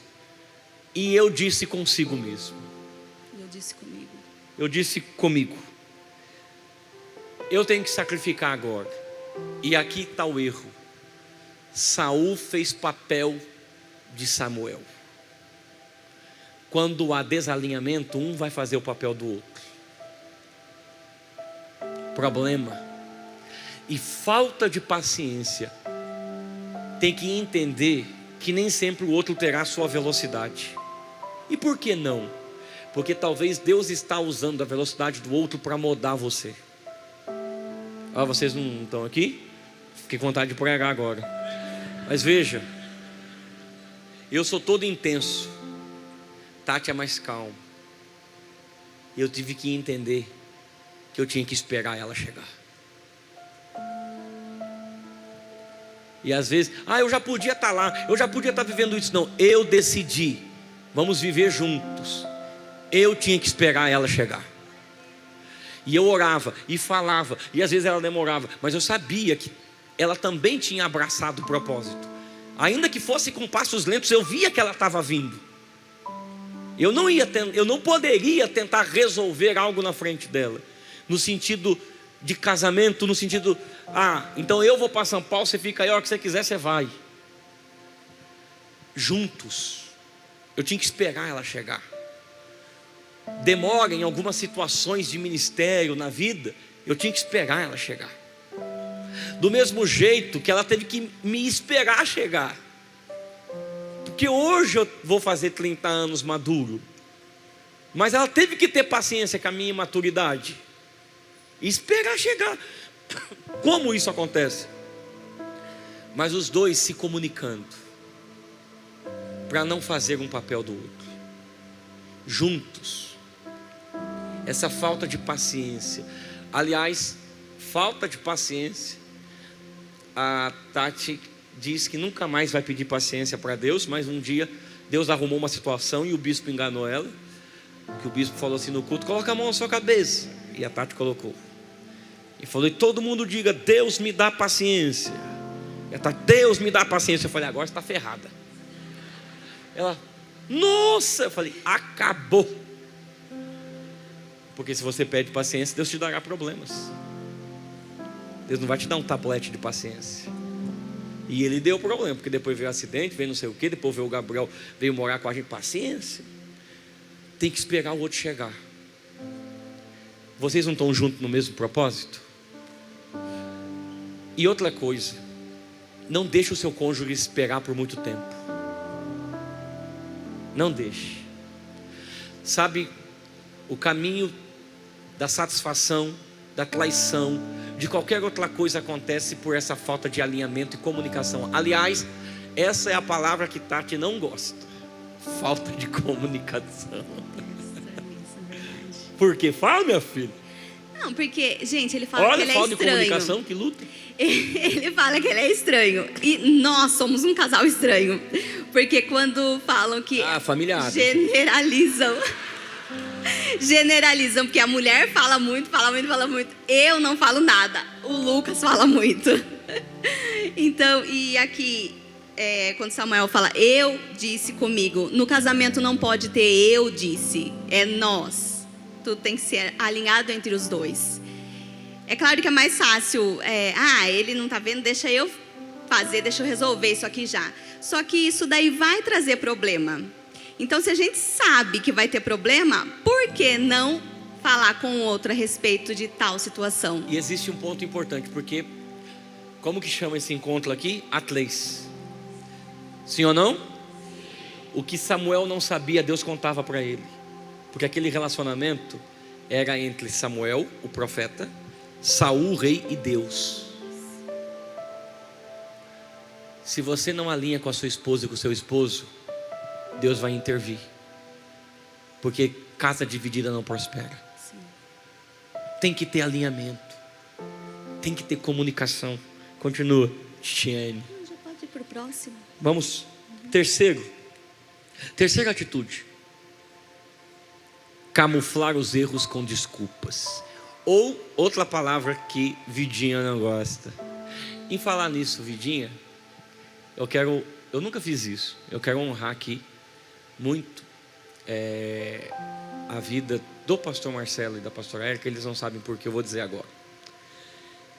e eu disse consigo mesmo. Eu disse comigo. Eu tenho que sacrificar agora. E aqui está o erro. Saul fez papel de Samuel. Quando há desalinhamento, um vai fazer o papel do outro. Problema e falta de paciência. Tem que entender que nem sempre o outro terá a sua velocidade. E por que não? Porque talvez Deus está usando a velocidade do outro para moldar você. Vocês não estão aqui? Fiquei com vontade de pregar agora. Mas veja, eu sou todo intenso, Tati é mais calma. Eu tive que entender que eu tinha que esperar ela chegar. E às vezes, eu já podia estar lá, eu já podia estar vivendo isso. Não, eu decidi, vamos viver juntos. Eu tinha que esperar ela chegar. E eu orava e falava, e às vezes ela demorava, mas eu sabia que ela também tinha abraçado o propósito. Ainda que fosse com passos lentos, eu via que ela estava vindo. Eu não poderia tentar resolver algo na frente dela, no sentido de casamento, no sentido, então eu vou para São Paulo, você fica aí, a hora que você quiser você vai. Juntos. Eu tinha que esperar ela chegar. Demora em algumas situações de ministério na vida, eu tinha que esperar ela chegar. Do mesmo jeito que ela teve que me esperar chegar, porque hoje eu vou fazer 30 anos maduro. Mas ela teve que ter paciência com a minha imaturidade e esperar chegar. Como isso acontece? Mas os dois se comunicando para não fazer um papel do outro, juntos. Essa falta de paciência, aliás, falta de paciência, a Tati diz que nunca mais vai pedir paciência para Deus, mas um dia Deus arrumou uma situação e o bispo enganou ela, que o bispo falou assim no culto: coloca a mão na sua cabeça, e a Tati colocou, e falou: e todo mundo diga, Deus me dá paciência. E a Tati: Deus me dá paciência. Eu falei: agora está ferrada. Ela: nossa. Eu falei: acabou. Porque se você pede paciência, Deus te dará problemas. Deus não vai te dar um tablete de paciência. E ele deu problema, porque depois veio acidente, veio não sei o que, depois veio o Gabriel, veio morar com a gente. Paciência. Tem que esperar o outro chegar. Vocês não estão juntos no mesmo propósito? E outra coisa, não deixe o seu cônjuge esperar por muito tempo. Não deixe. Sabe, o caminho da satisfação, da traição, de qualquer outra coisa acontece por essa falta de alinhamento e comunicação. Aliás, essa é a palavra que Tati não gosta: falta de comunicação. Por quê? Fala, minha filha. Não, porque, gente, ele fala que ele é estranho. Olha, falta de comunicação, que luta. Ele fala que ele é estranho. E nós somos um casal estranho. Porque quando falam que generalizam, porque a mulher fala muito. Eu não falo nada. O Lucas fala muito. Então, e aqui, quando Samuel fala, eu disse comigo. No casamento não pode ter eu disse. É nós. Tudo tem que ser alinhado entre os dois. É claro que é mais fácil. Ele não está vendo, deixa eu fazer, deixa eu resolver isso aqui já. Só que isso daí vai trazer problema. Então, se a gente sabe que vai ter problema, por que não falar com o outro a respeito de tal situação? E existe um ponto importante, porque como que chama esse encontro aqui? Atleis. Sim ou não? O que Samuel não sabia, Deus contava para ele. Porque aquele relacionamento era entre Samuel, o profeta, Saul, o rei, e Deus. Se você não alinha com a sua esposa e com o seu esposo, Deus vai intervir. Porque casa dividida não prospera. Sim. Tem que ter alinhamento. Tem que ter comunicação. Continua, Tiane. Já pode ir para o próximo. Vamos. Terceira atitude: camuflar os erros com desculpas. Ou outra palavra que Vidinha não gosta. Em falar nisso, Vidinha, eu nunca fiz isso. Eu quero honrar aqui muito a vida do pastor Marcelo e da pastora Érica. Eles não sabem por que eu vou dizer agora.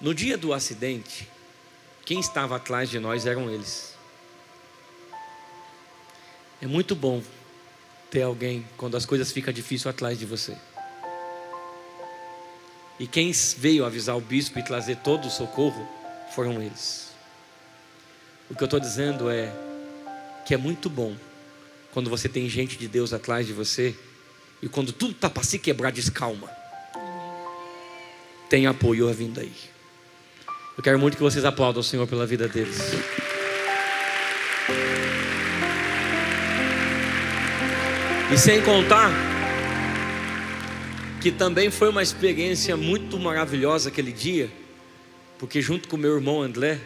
No dia do acidente, quem estava atrás de nós eram eles. É muito bom ter alguém quando as coisas ficam difíceis atrás de você. E quem veio avisar o bispo e trazer todo o socorro foram eles. O que eu estou dizendo é que é muito bom quando você tem gente de Deus atrás de você, e quando tudo está para se quebrar, diz calma, tem apoio vindo aí. Eu quero muito que vocês aplaudam o Senhor pela vida deles. E sem contar que também foi uma experiência muito maravilhosa aquele dia, porque junto com meu irmão André,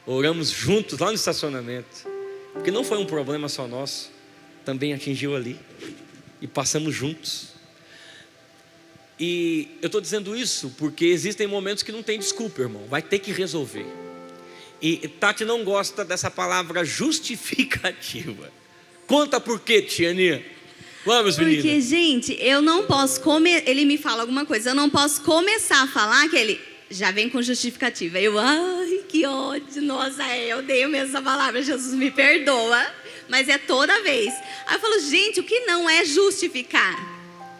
oramos juntos lá no estacionamento, porque não foi um problema só nosso, também atingiu ali, e passamos juntos. E eu estou dizendo isso porque existem momentos que não tem desculpa, irmão, vai ter que resolver. E Tati não gosta dessa palavra justificativa. Conta por quê, Tianinha? Vamos, menina. Porque, gente, eu não posso ele me fala alguma coisa, eu não posso começar a falar que ele já vem com justificativa. Ai, que ódio, nossa, eu odeio mesmo essa palavra, Jesus me perdoa, mas é toda vez. Aí eu falo, gente, o que não é justificar?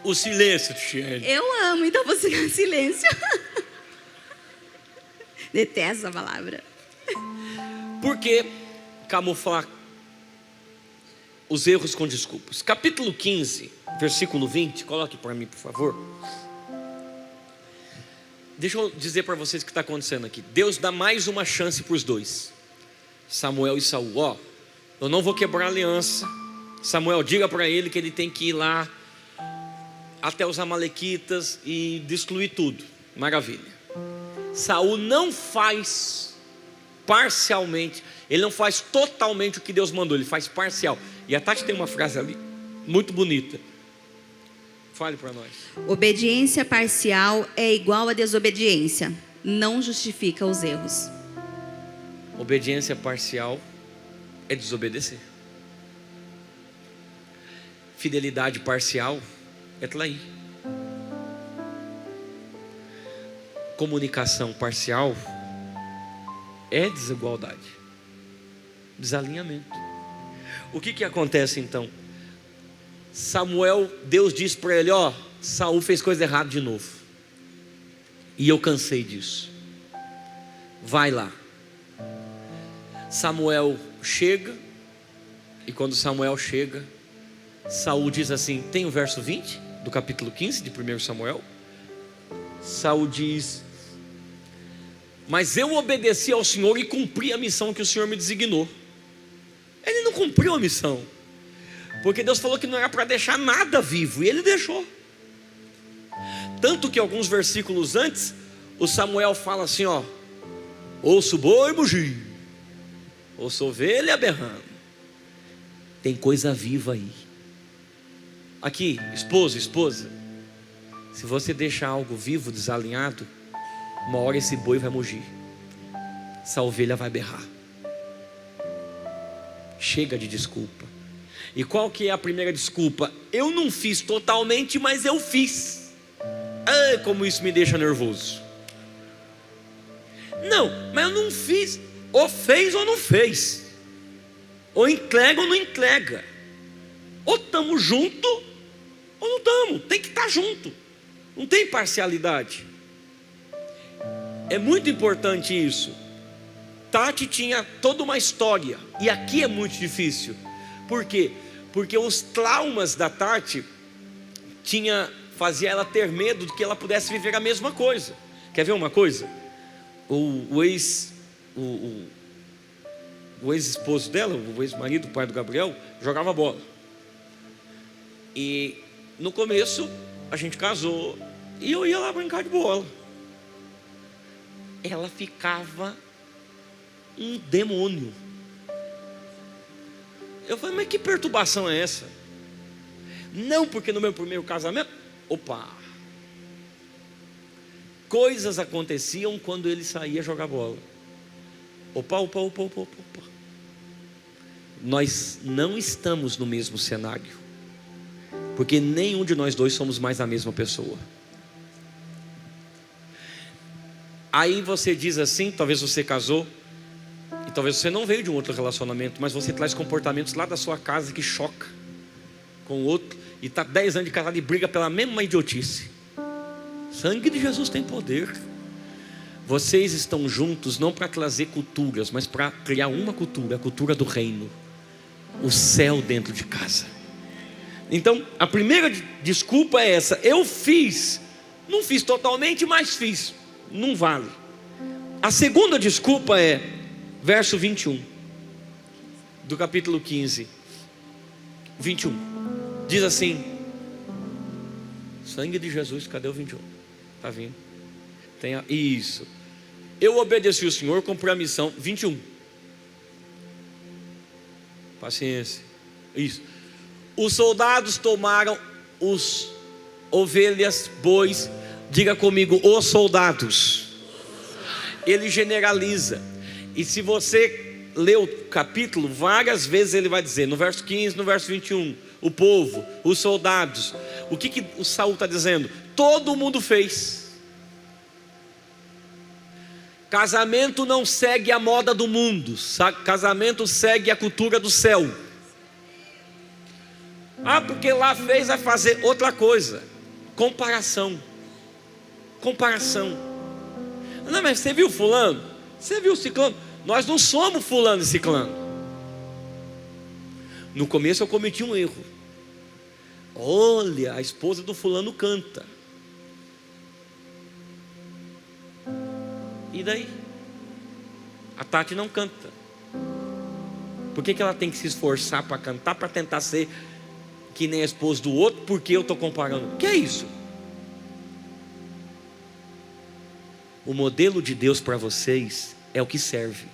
O silêncio, Tiane. Eu amo, então vou ficar em silêncio. Detesto essa palavra. Porque camuflar os erros com desculpas. Capítulo 15, versículo 20, coloque para mim, por favor. Deixa eu dizer para vocês o que está acontecendo aqui. Deus dá mais uma chance para os dois, Samuel e Saul. Eu não vou quebrar a aliança. Samuel, diga para ele que ele tem que ir lá até os amalequitas e destruir tudo. Maravilha. Saul não faz parcialmente, ele não faz totalmente o que Deus mandou, ele faz parcial. E a Tati tem uma frase ali muito bonita. Fale para nós. Obediência parcial é igual a desobediência, não justifica os erros. Obediência parcial é desobedecer. Fidelidade parcial é trair. Comunicação parcial é desigualdade, desalinhamento. O que acontece então? Samuel, Deus disse para ele: Saul fez coisa errada de novo, e eu cansei disso, vai lá. Samuel chega, e quando Samuel chega, Saul diz assim, tem o verso 20 do capítulo 15 de 1 Samuel. Saul diz: mas eu obedeci ao Senhor e cumpri a missão que o Senhor me designou. Ele não cumpriu a missão, porque Deus falou que não era para deixar nada vivo, e ele deixou. Tanto que alguns versículos antes, o Samuel fala assim: ouço boi mugir, ouço ovelha berrando. Tem coisa viva aí. Aqui, esposa, se você deixar algo vivo, desalinhado, uma hora esse boi vai mugir, essa ovelha vai berrar. Chega de desculpa. E qual que é a primeira desculpa? Eu não fiz totalmente, mas eu fiz. Como isso me deixa nervoso. Não, mas eu não fiz. Ou fez ou não fez. Ou entrega ou não entrega. Ou estamos junto ou não estamos. Tem que estar junto. Não tem parcialidade. É muito importante isso. Tati tinha toda uma história, e aqui é muito difícil. Por quê? Porque os traumas da Tati fazia ela ter medo de que ela pudesse viver a mesma coisa. Quer ver uma coisa? O ex-esposo dela, o ex-marido, o pai do Gabriel, jogava bola. E no começo a gente casou e eu ia lá brincar de bola. Ela ficava um demônio. Eu falei, mas que perturbação é essa? Não, porque no meu primeiro casamento, coisas aconteciam quando ele saía jogar bola. Opa. Nós não estamos no mesmo cenário, porque nenhum de nós dois somos mais a mesma pessoa. Aí você diz assim, talvez você casou, e talvez você não veio de um outro relacionamento, mas você traz comportamentos lá da sua casa que choca com o outro, e está 10 anos de casado e briga pela mesma idiotice. Sangue de Jesus tem poder. Vocês estão juntos não para trazer culturas, mas para criar uma cultura, a cultura do reino, o céu dentro de casa. Então a primeira desculpa é essa: eu fiz, não fiz totalmente, mas fiz. Não vale. A segunda desculpa é verso 21 do capítulo 15, 21. Diz assim: sangue de Jesus, cadê o 21? Está vindo. Isso. Eu obedeci o Senhor, cumpri a missão. 21. Paciência. Isso. Os soldados tomaram os ovelhas, bois. Diga comigo, os soldados. Ele generaliza. E se você ler o capítulo, várias vezes ele vai dizer, no verso 15, no verso 21, o povo, os soldados. O que o Saul está dizendo? Todo mundo fez. Casamento não segue a moda do mundo, casamento segue a cultura do céu. Porque lá fez, vai fazer outra coisa. Comparação. Não, mas você viu fulano? Você viu ciclano? Nós não somos fulano e ciclano. No começo eu cometi um erro. Olha, a esposa do fulano canta. E daí? A Tati não canta. Por que ela tem que se esforçar para cantar, para tentar ser que nem a esposa do outro, porque eu estou comparando? O que é isso? O modelo de Deus para vocês é o que serve.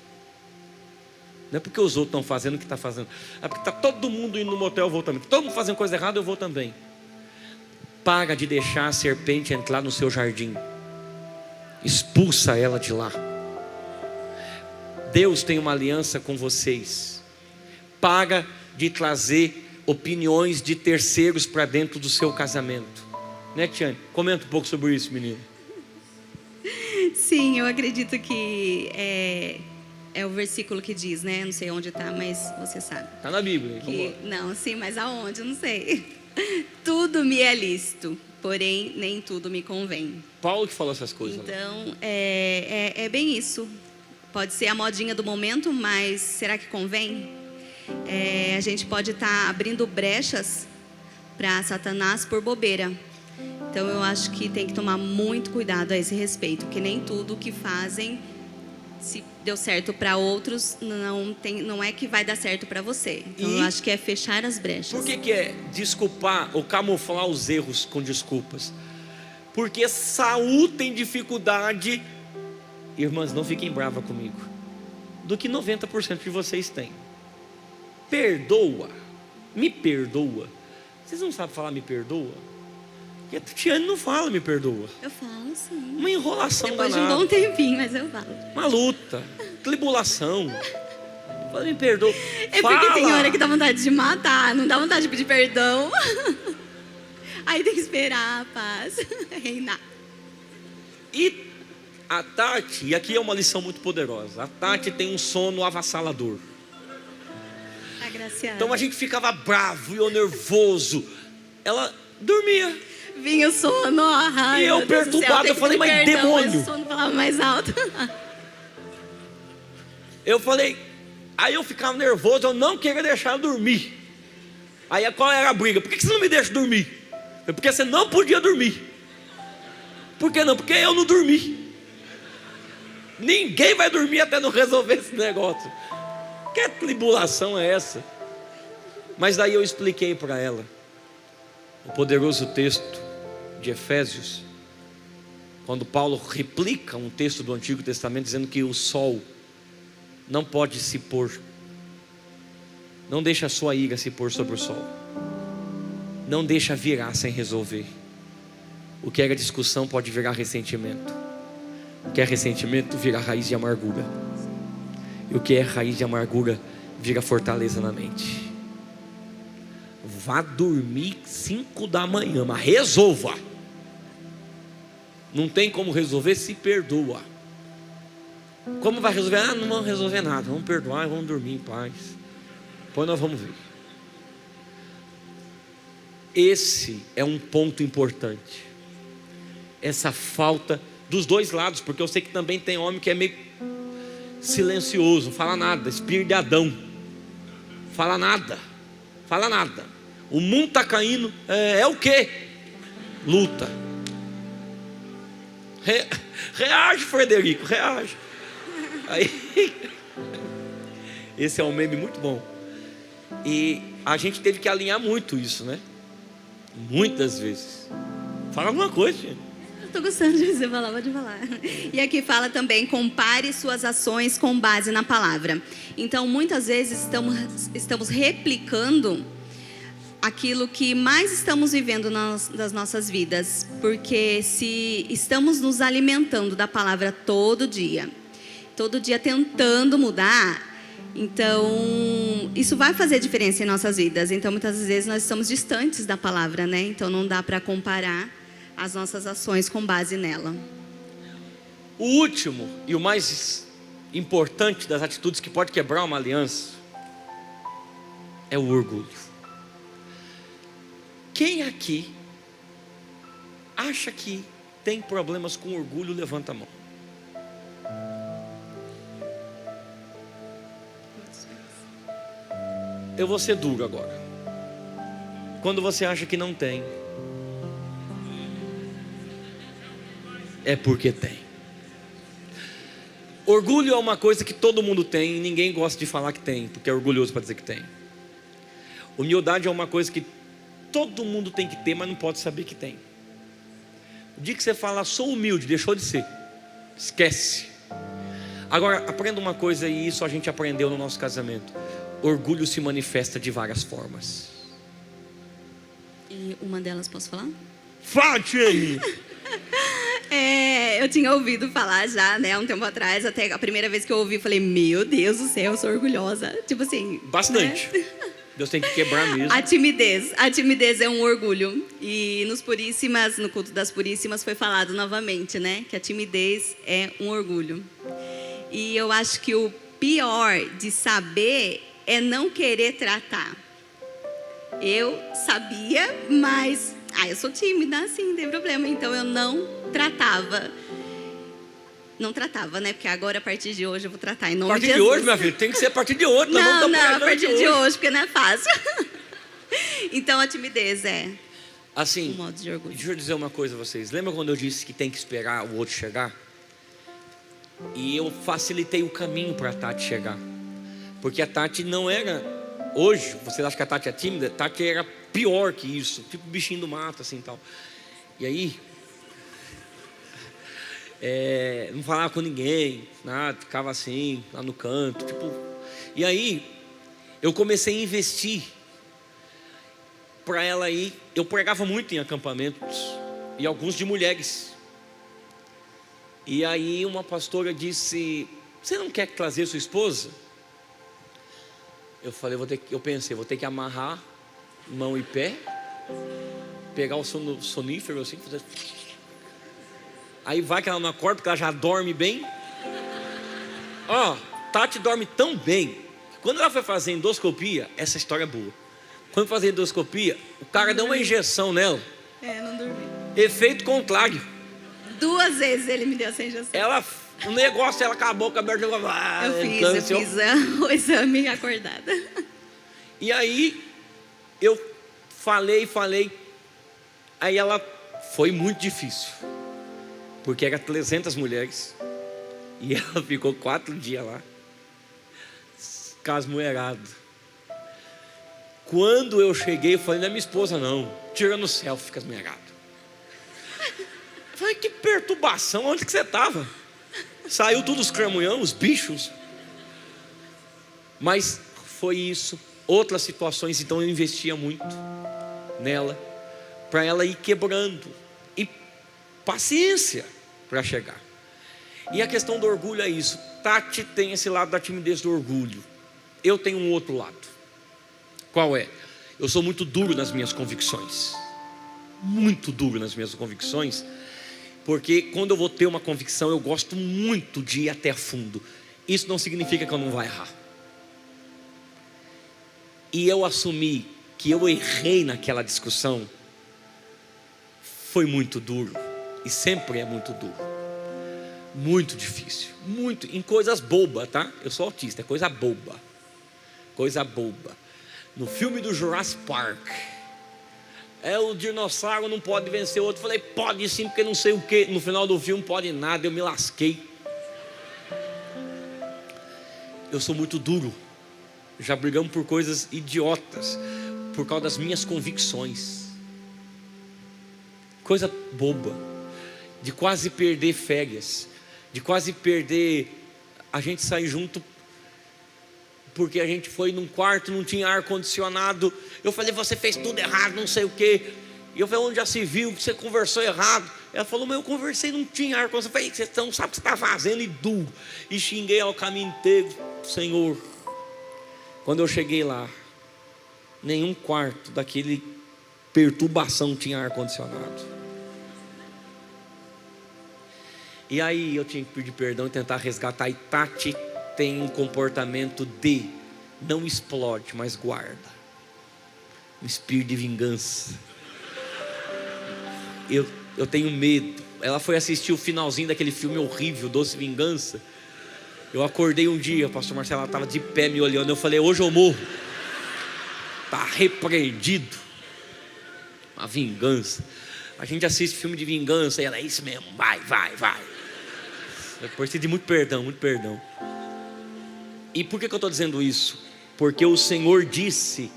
Não é porque os outros estão fazendo o que está fazendo. É porque está todo mundo indo no motel, eu vou também. Todo mundo fazendo coisa errada, eu vou também. Para de deixar a serpente entrar no seu jardim. Expulsa ela de lá. Deus tem uma aliança com vocês. Para de trazer opiniões de terceiros para dentro do seu casamento. Né, Tiane? Comenta um pouco sobre isso, menino. Sim, eu acredito que é o versículo que diz, né? Não sei onde está, mas você sabe. Está na Bíblia. Não, sim, mas aonde? Eu não sei. Tudo me é lícito, porém nem tudo me convém. Paulo que falou essas coisas. Então, é bem isso. Pode ser a modinha do momento, mas será que convém? A gente pode estar abrindo brechas para Satanás por bobeira. Então eu acho que tem que tomar muito cuidado a esse respeito, porque nem tudo que fazem, se deu certo para outros, não é que vai dar certo para você. Então eu acho que é fechar as brechas. Por que é desculpar ou camuflar os erros com desculpas? Porque Saul tem dificuldade, irmãs, não fiquem bravas comigo, do que 90% de vocês têm. Perdoa, me perdoa. Vocês não sabem falar me perdoa? E a Tiane não fala me perdoa. Eu falo sim. Uma enrolação depois danada. De um bom tempinho, mas eu falo. Uma luta, tribulação. Fala me perdoa. É porque tem hora que dá vontade de matar, não dá vontade de pedir perdão. Aí tem que esperar a paz reinar. E a Tati, e aqui é uma lição muito poderosa, a Tati tem um sono avassalador. Agraciada. Então a gente ficava bravo e eu nervoso. Ela dormia. Vinha o sono, e eu perturbado, eu falei, mas demônio. Mas o sono falava mais alto. Eu falei, aí eu ficava nervoso, eu não queria deixar ela dormir. Aí qual era a briga? Por que você não me deixa dormir? Porque você não podia dormir. Por que não? Porque eu não dormi. Ninguém vai dormir até não resolver esse negócio. Que tribulação é essa? Mas daí eu expliquei para ela o poderoso texto de Efésios, quando Paulo replica um texto do Antigo Testamento dizendo que o sol não pode se pôr, não deixa a sua ira se pôr sobre o sol, não deixa virar sem resolver. O que era discussão pode virar ressentimento, o que é ressentimento vira raiz de amargura, e o que é raiz de amargura vira fortaleza na mente. Vá dormir 5 da manhã, mas resolva. Não tem como resolver, se perdoa. Como vai resolver? Não vamos resolver nada, vamos perdoar e vamos dormir em paz. Depois nós vamos ver. Esse é um ponto importante. Essa falta dos dois lados, porque eu sei que também tem homem que é meio silencioso, não fala nada, espírito de Adão, fala nada. O mundo está caindo, é o quê? Luta. Reage, Frederico, reage. Aí, esse é um meme muito bom. E a gente teve que alinhar muito isso, né? Muitas vezes. Fala alguma coisa, gente. Estou gostando de você falar, pode falar. E aqui fala também, compare suas ações com base na palavra. Então, muitas vezes estamos replicando aquilo que mais estamos vivendo nas nossas vidas. Porque se estamos nos alimentando da palavra todo dia tentando mudar, então isso vai fazer diferença em nossas vidas. Então, muitas vezes nós estamos distantes da palavra, né? Então, não dá para comparar as nossas ações com base nela. O último e o mais importante das atitudes que pode quebrar uma aliança é o orgulho. Quem aqui acha que tem problemas com orgulho, levanta a mão. Eu vou ser duro agora. Quando você acha que não tem, é porque tem. Orgulho é uma coisa que todo mundo tem e ninguém gosta de falar que tem, porque é orgulhoso para dizer que tem. Humildade é uma coisa que todo mundo tem que ter, mas não pode saber que tem. O dia que você fala, sou humilde, deixou de ser. Esquece. Agora, aprenda uma coisa, e isso a gente aprendeu no nosso casamento. Orgulho se manifesta de várias formas. E uma delas, posso falar? Fate aí! Eu tinha ouvido falar já, né, um tempo atrás, até a primeira vez que eu ouvi, falei, meu Deus do céu, eu sou orgulhosa. Tipo assim... Bastante. Né? Deus tem que quebrar mesmo. A timidez é um orgulho. E no culto das puríssimas foi falado novamente, né, que a timidez é um orgulho. E eu acho que o pior de saber é não querer tratar. Eu sabia, mas... eu sou tímida, assim, não tem problema. Então eu não tratava. Não tratava, né? Porque agora, a partir de hoje, eu vou tratar em nome de Jesus. A partir de hoje, minha filha, tem que ser a partir de hoje. Não, a partir de hoje, porque não é fácil. Então a timidez é assim, um modo de orgulho. Deixa eu dizer uma coisa a vocês. Lembra quando eu disse que tem que esperar o outro chegar? E eu facilitei o caminho para a Tati chegar. Porque a Tati não era... Hoje, vocês acham que a Tati é tímida? A Tati era pior que isso. Tipo bichinho do mato, assim, tal. E aí... não falava com ninguém, nada, ficava assim, lá no canto, tipo... E aí, eu comecei a investir para ela ir... Eu pregava muito em acampamentos, e alguns de mulheres. E aí uma pastora disse, você não quer trazer sua esposa? Eu falei, eu pensei, vou ter que amarrar mão e pé, pegar o sonífero assim, fazer... Aí vai que ela não acorda, porque ela já dorme bem. Tati dorme tão bem que quando ela foi fazer endoscopia, essa história é boa. Quando foi fazer endoscopia, o cara deu uma injeção nela. Não dormi. Efeito contrário. 2 vezes ele me deu essa injeção. O negócio, ela acabou com a abertura. Eu fiz o exame acordada. E aí, eu falei. Aí ela, foi muito difícil. Porque era 300 mulheres. E ela ficou 4 dias lá. Casmoerado. Quando eu cheguei, eu falei, não é minha esposa não. Tirando selfie, casmoerado. Falei, que perturbação, onde que você estava? Saiu tudo os cramunhão, os bichos. Mas foi isso. Outras situações, então eu investia muito nela, para ela ir quebrando. E paciência para chegar. E a questão do orgulho é isso. Tati tem esse lado da timidez do orgulho. Eu tenho um outro lado. Qual é? Eu sou muito duro nas minhas convicções. Muito duro nas minhas convicções. Porque quando eu vou ter uma convicção, eu gosto muito de ir até a fundo. Isso não significa que eu não vou errar. E eu assumi que eu errei naquela discussão. Foi muito duro. E sempre é muito duro. Muito difícil. Muito. Em coisas bobas, tá? Eu sou autista, é coisa boba. Coisa boba. No filme do Jurassic Park, o dinossauro não pode vencer o outro. Eu falei, pode sim, porque não sei o que. No final do filme, pode nada, eu me lasquei. Eu sou muito duro. Já brigamos por coisas idiotas, por causa das minhas convicções. Coisa boba. De quase perder férias, de quase perder a gente sair junto, porque a gente foi num quarto, não tinha ar-condicionado. Eu falei, você fez tudo errado, não sei o quê. E eu falei, onde já se viu que você conversou errado? Ela falou, mas eu conversei, não tinha ar-condicionado. Eu falei, você não sabe o que você está fazendo, e duro. E xinguei ao caminho inteiro, Senhor. Quando eu cheguei lá, nenhum quarto daquele perturbação tinha ar-condicionado. E aí eu tinha que pedir perdão e tentar resgatar. E Tati tem um comportamento de não explode, mas guarda. Um espírito de vingança. Eu tenho medo. Ela foi assistir o finalzinho daquele filme horrível, Doce Vingança. Eu acordei um dia, o pastor Marcelo estava de pé me olhando. Eu falei, hoje eu morro. Está repreendido. A vingança. A gente assiste filme de vingança e ela é isso mesmo, vai. Eu preciso de muito perdão. E por que eu estou dizendo isso? Porque o Senhor disse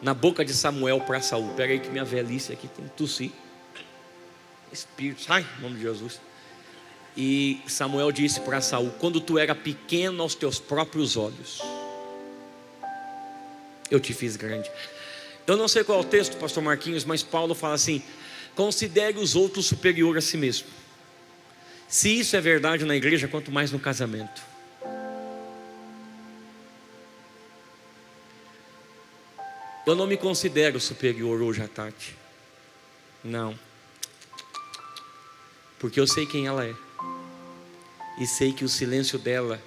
na boca de Samuel para Saul. Pega aí que minha velhice aqui tem que tossir. Espírito, sai, em nome de Jesus. E Samuel disse para Saul: quando tu era pequeno aos teus próprios olhos, eu te fiz grande. Eu não sei qual é o texto, pastor Marquinhos, mas Paulo fala assim: considere os outros superior a si mesmo. Se isso é verdade na igreja, quanto mais no casamento. Eu não me considero superior hoje a Tati. Não. Porque eu sei quem ela é. E sei que o silêncio dela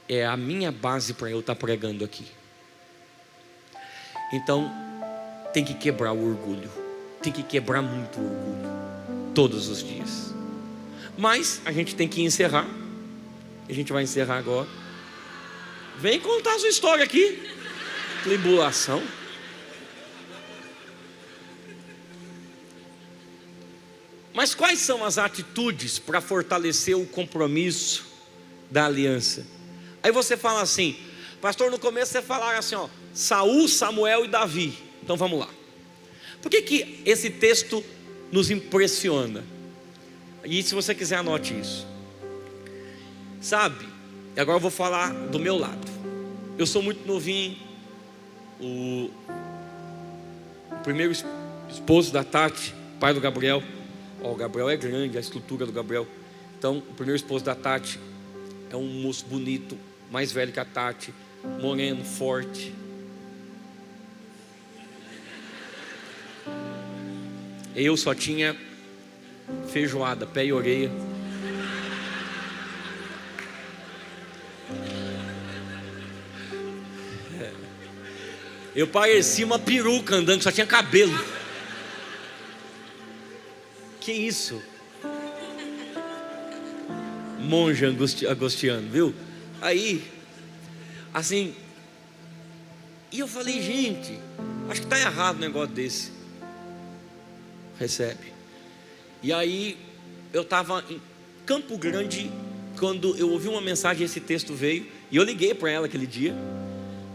é a minha base para eu estar pregando aqui. Então, tem que quebrar o orgulho. Tem que quebrar muito o orgulho. Todos os dias. Mas a gente tem que encerrar. A gente vai encerrar agora. Vem contar a sua história aqui. Tribulação. Mas quais são as atitudes para fortalecer o compromisso da aliança? Aí você fala assim: pastor, no começo você falava assim, ó, Saul, Samuel e Davi. Então vamos lá. Por que esse texto nos impressiona? E se você quiser, anote isso. Sabe, agora eu vou falar do meu lado. Eu sou muito novinho. O primeiro esposo da Tati, pai do Gabriel. O Gabriel é grande, a estrutura do Gabriel. Então, o primeiro esposo da Tati é um moço bonito, mais velho que a Tati, moreno, forte. Eu só tinha feijoada, pé e orelha. Eu parecia uma peruca andando, só tinha cabelo. Que isso? Monge agostiano, viu? Aí, assim, e eu falei, gente, acho que está errado um negócio desse. Recebe. E aí, eu estava em Campo Grande, quando eu ouvi uma mensagem, esse texto veio, e eu liguei para ela aquele dia,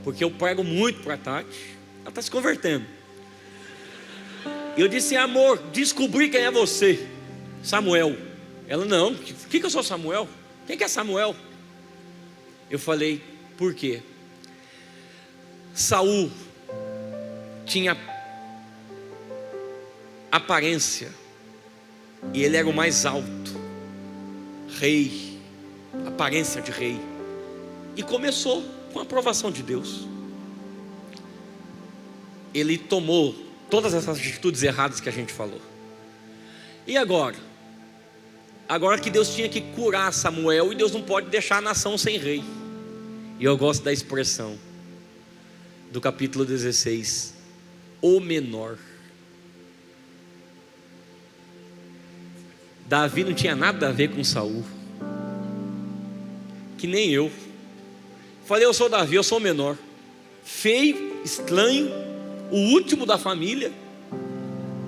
porque eu prego muito para a Tati, ela está se convertendo. E eu disse, amor, descobri quem é você, Samuel. Ela, não, que eu sou Samuel? Quem que é Samuel? Eu falei, por quê? Saul tinha aparência, e ele era o mais alto, rei, aparência de rei, e começou com a aprovação de Deus. Ele tomou todas essas atitudes erradas que a gente falou. E agora? Agora que Deus tinha que curar Samuel, e Deus não pode deixar a nação sem rei. E eu gosto da expressão do capítulo 16, o menor. Davi não tinha nada a ver com Saul, que nem eu. Falei, eu sou Davi, eu sou o menor, feio, estranho, o último da família.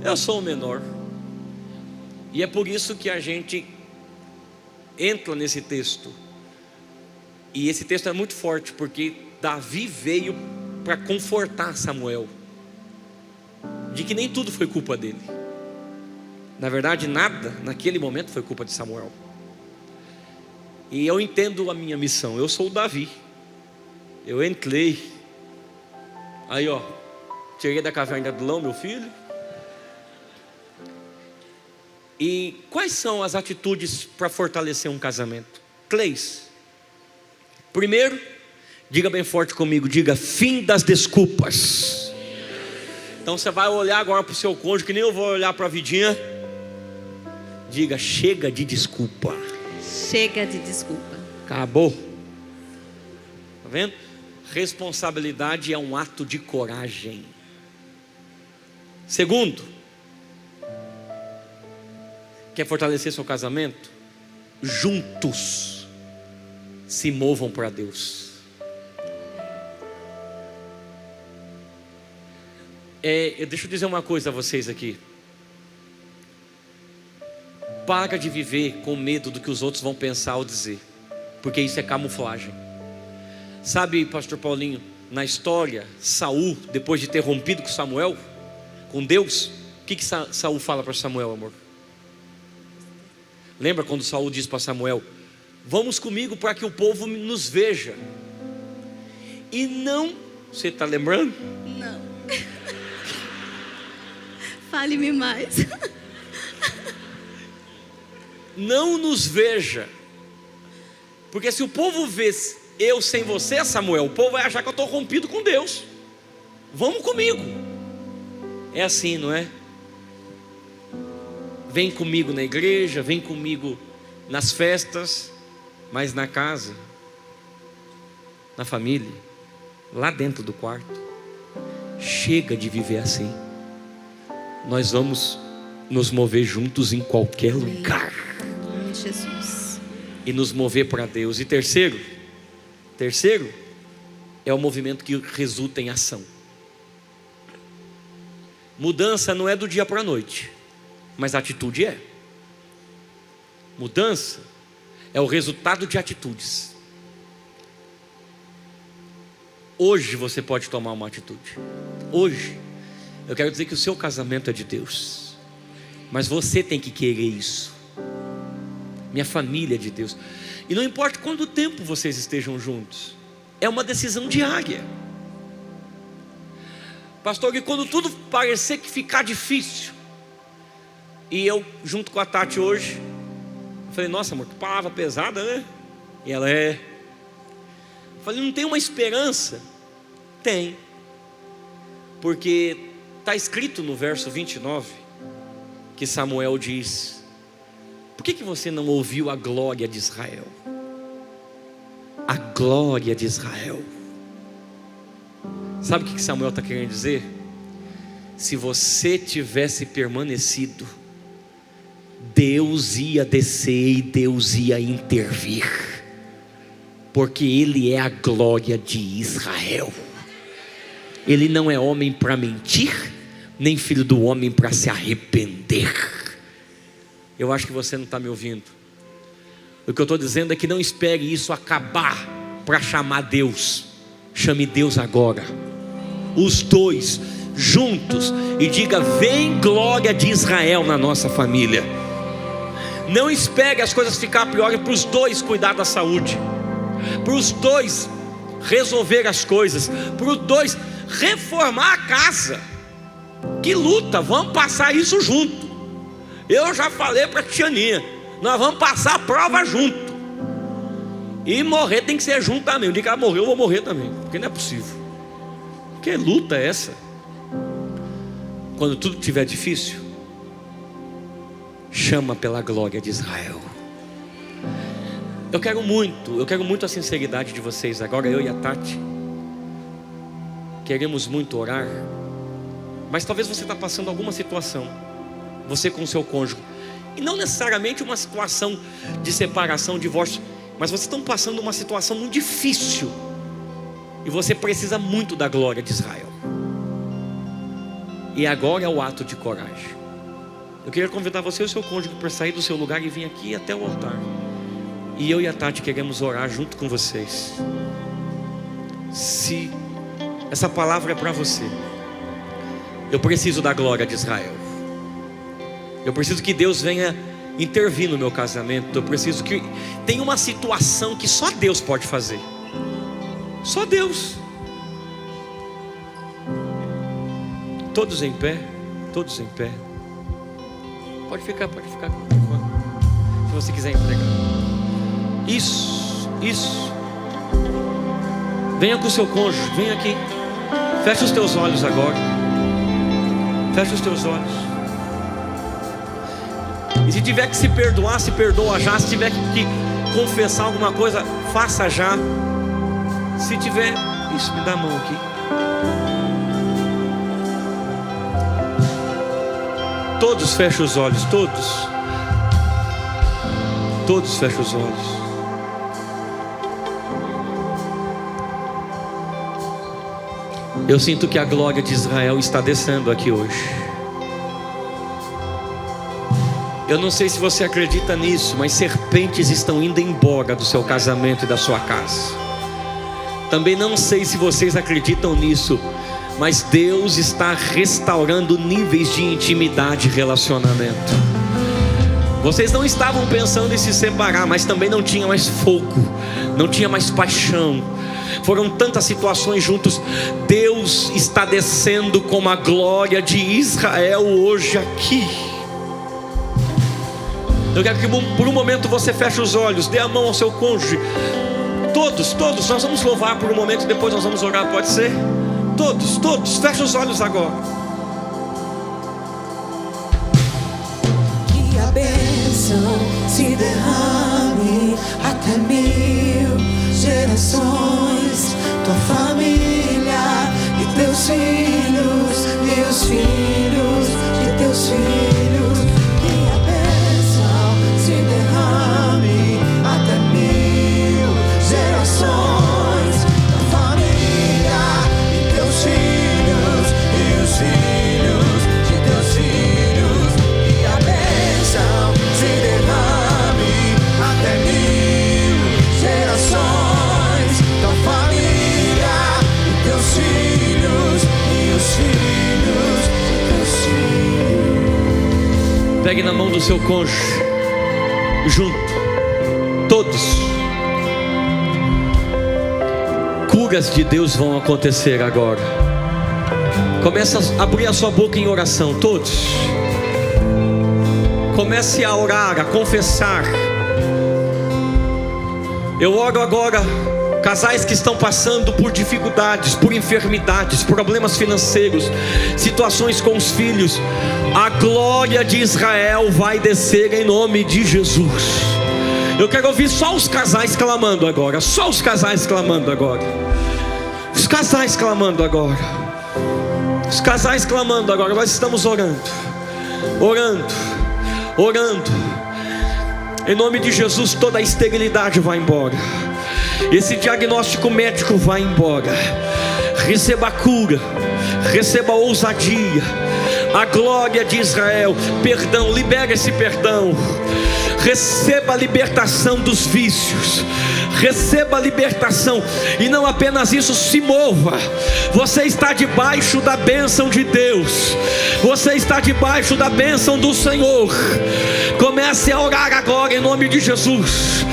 Eu sou o menor. E é por isso que a gente entra nesse texto. E esse texto é muito forte, porque Davi veio para confortar Samuel, de que nem tudo foi culpa dele. Na verdade, nada naquele momento foi culpa de Samuel. E eu entendo a minha missão. Eu sou o Davi. Eu entrei. Aí, ó, tirei da caverna do Adulão, meu filho. E quais são as atitudes para fortalecer um casamento? 3. Primeiro, diga bem forte comigo, diga, fim das desculpas. Então você vai olhar agora para o seu cônjuge, que nem eu vou olhar para a Vidinha. Diga, chega de desculpa. Chega de desculpa. Acabou. Tá vendo? Responsabilidade é um ato de coragem. Segundo, quer fortalecer seu casamento? Juntos se movam para Deus. Deixa eu dizer uma coisa a vocês aqui. Para de viver com medo do que os outros vão pensar ou dizer, porque isso é camuflagem. Sabe, pastor Paulinho, na história, Saul, depois de ter rompido com Samuel, com Deus, o que Saul fala para Samuel, amor? Lembra quando Saul diz para Samuel: vamos comigo para que o povo nos veja. E não, você está lembrando? Não. Fale-me mais. Não nos veja. Porque se o povo vê eu sem você, Samuel, o povo vai achar que eu estou rompido com Deus. Vamos comigo. É assim, não é? Vem comigo na igreja, vem comigo nas festas, mas na casa, na família, lá dentro do quarto, chega de viver assim. Nós vamos nos mover juntos em qualquer lugar. Em nome de Jesus. E nos mover para Deus. E terceiro é o movimento que resulta em ação. Mudança não é do dia para a noite, mas a atitude é. Mudança é o resultado de atitudes. Hoje você pode tomar uma atitude. Hoje, eu quero dizer que o seu casamento é de Deus, mas você tem que querer isso. Minha família é de Deus. E não importa quanto tempo vocês estejam juntos, é uma decisão diária. Pastor, e quando tudo parecer que ficar difícil, e eu junto com a Tati hoje, eu falei: nossa, amor, que palavra pesada, né? E ela é. Eu falei: não tem uma esperança? Tem. Porque está escrito no verso 29 que Samuel diz: por que você não ouviu a glória de Israel? A glória de Israel. Sabe o que Samuel está querendo dizer? Se você tivesse permanecido, Deus ia descer e Deus ia intervir, porque Ele é a glória de Israel. Ele não é homem para mentir, nem filho do homem para se arrepender. Eu acho que você não está me ouvindo. O que eu estou dizendo é que não espere isso acabar para chamar Deus. Chame Deus agora, os dois juntos, e diga: vem glória de Israel na nossa família. Não espere as coisas ficar piores para os dois cuidar da saúde, para os dois resolver as coisas, para os dois reformar a casa. Que luta, vamos passar isso junto. Eu já falei para a Tianinha, nós vamos passar a prova junto. E morrer tem que ser junto também. O dia que ela morreu, eu vou morrer também, porque não é possível. Que luta é essa? Quando tudo estiver difícil, chama pela glória de Israel. Eu quero muito a sinceridade de vocês. Agora eu e a Tati queremos muito orar. Mas talvez você está passando alguma situação, você com o seu cônjuge, e não necessariamente uma situação de separação, divórcio, mas vocês estão passando uma situação muito difícil, e você precisa muito da glória de Israel. E agora é o ato de coragem. Eu queria convidar você e o seu cônjuge para sair do seu lugar e vir aqui até o altar. E eu e a Tati queremos orar junto com vocês. Se essa palavra é para você, eu preciso da glória de Israel. Eu preciso que Deus venha intervir no meu casamento. Eu preciso que tenha uma situação que só Deus pode fazer. Só Deus. Todos em pé. Todos em pé. Pode ficar. Se você quiser entregar. Isso. Venha com o seu cônjuge, venha aqui. Fecha os teus olhos agora. Fecha os teus olhos. E se tiver que se perdoar, se perdoa já. Se tiver que confessar alguma coisa, faça já. Se tiver, isso, me dá a mão aqui. Todos fecham os olhos, todos fecham os olhos. Eu sinto que a glória de Israel está descendo aqui hoje. Eu não sei se você acredita nisso, mas serpentes estão indo embora do seu casamento e da sua casa. Também não sei se vocês acreditam nisso, mas Deus está restaurando níveis de intimidade e relacionamento. Vocês não estavam pensando em se separar, mas também não tinha mais fogo, não tinha mais paixão. Foram tantas situações juntos. Deus está descendo como a glória de Israel hoje aqui. Eu quero que por um momento você feche os olhos, dê a mão ao seu cônjuge. Todos, nós vamos louvar por um momento e depois nós vamos orar, pode ser? Todos, feche os olhos agora. Que a bênção se derrame até 1000 gerações. Tua família e teus filhos e os filhos de teus filhos. Que a bênção se derrame até 1000 gerações. Tua família e teus filhos e os filhos de teus filhos. Que a bênção se derrame até 1000 gerações. Tua família e teus filhos e os filhos de teus filhos. Pegue na mão do seu cônjuge, junto, todos. Curas de Deus vão acontecer agora. Comece a abrir a sua boca em oração, todos. Comece a orar, a confessar. Eu oro agora, casais que estão passando por dificuldades, por enfermidades, problemas financeiros, situações com os filhos. A glória de Israel vai descer em nome de Jesus. Eu quero ouvir só os casais clamando agora. Só os casais clamando agora. Os casais clamando agora. Os casais clamando agora. Nós estamos orando. Orando. Em nome de Jesus, toda a esterilidade vai embora. Esse diagnóstico médico vai embora. Receba a cura. Receba a ousadia. A glória de Israel. Perdão, libere esse perdão. Receba a libertação dos vícios. Receba a libertação. E não apenas isso, se mova. Você está debaixo da bênção de Deus. Você está debaixo da bênção do Senhor. Comece a orar agora em nome de Jesus.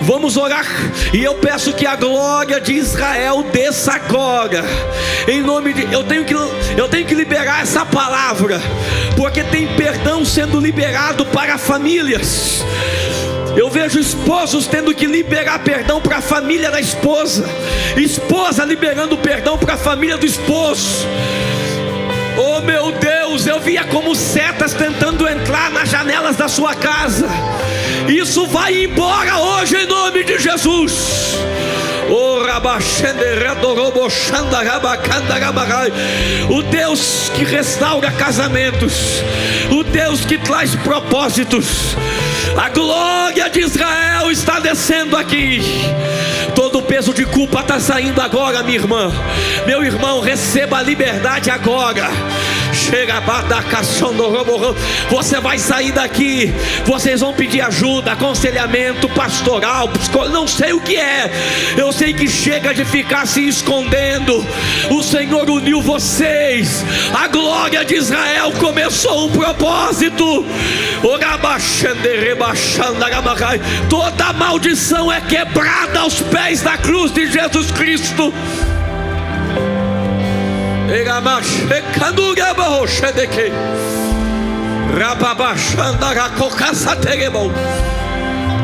Vamos orar. E eu peço que a glória de Israel desça agora. Em nome de... Eu tenho que liberar essa palavra, porque tem perdão sendo liberado para famílias. Eu vejo esposos tendo que liberar perdão para a família da esposa, esposa liberando perdão para a família do esposo. Oh meu Deus, eu via como setas tentando entrar nas janelas da sua casa. Isso vai embora hoje em nome de Jesus. O Deus que restaura casamentos, o Deus que traz propósitos. A glória de Israel está descendo aqui. Todo o peso de culpa está saindo agora, minha irmã. Meu irmão, receba a liberdade agora. Chega você vai sair daqui. Vocês vão pedir ajuda, aconselhamento pastoral, não sei o que é. Eu sei que chega de ficar se escondendo. O Senhor uniu vocês. A glória de Israel começou um propósito. Toda maldição é quebrada aos pés da cruz de Jesus Cristo.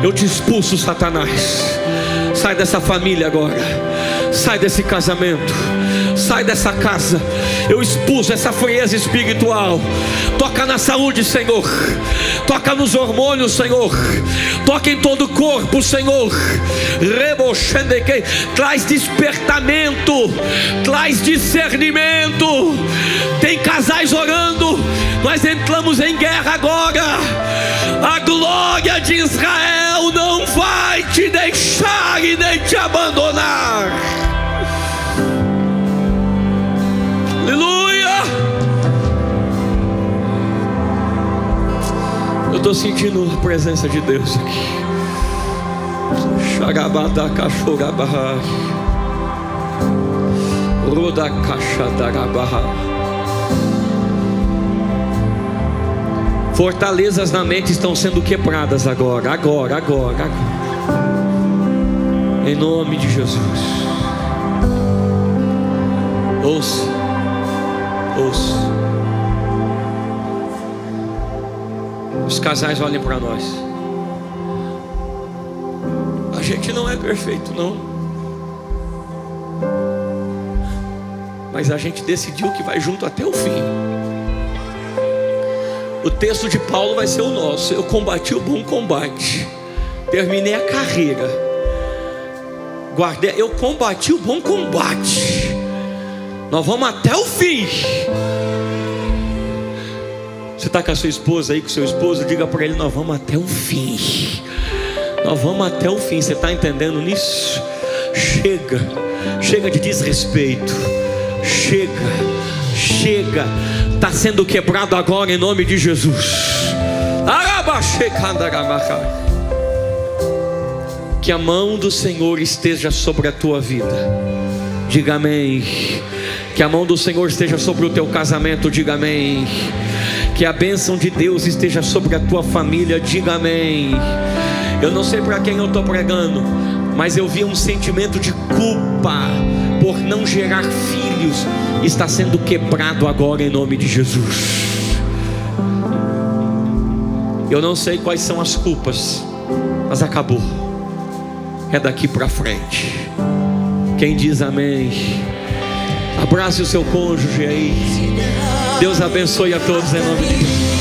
Eu te expulso, Satanás. Sai dessa família agora. Sai desse casamento. Sai dessa casa. Eu expulso essa frieza espiritual. Toca na saúde, Senhor. Toca nos hormônios, Senhor. Toca em todo o corpo, Senhor. Traz despertamento. Traz discernimento. Tem casais orando. Nós entramos em guerra agora. A glória de Israel não vai te deixar e nem te abandonar. estou sentindo a presença de Deus aqui. Xarabada cachorabahá. Roda caixa darabahá. Fortalezas na mente estão sendo quebradas agora. Em nome de Jesus. Ouça. Os casais olhem para nós. A gente não é perfeito, não. Mas a gente decidiu que vai junto até o fim. O texto de Paulo vai ser o nosso. Eu combati o bom combate, terminei a carreira, eu combati o bom combate. Nós vamos até o fim. Você está com a sua esposa aí, com o seu esposo, diga para ele: nós vamos até o fim. Nós vamos até o fim. Você está entendendo nisso? Chega de desrespeito. Chega. Está sendo quebrado agora em nome de Jesus. Que a mão do Senhor esteja sobre a tua vida. Diga amém. Que a mão do Senhor esteja sobre o teu casamento. Diga amém. Que a bênção de Deus esteja sobre a tua família. Diga amém. Eu não sei para quem eu estou pregando, mas eu vi um sentimento de culpa por não gerar filhos. Está sendo quebrado agora em nome de Jesus. Eu não sei quais são as culpas, mas acabou. É daqui para frente. Quem diz amém? Abrace o seu cônjuge aí. Deus abençoe a todos em nome de Jesus.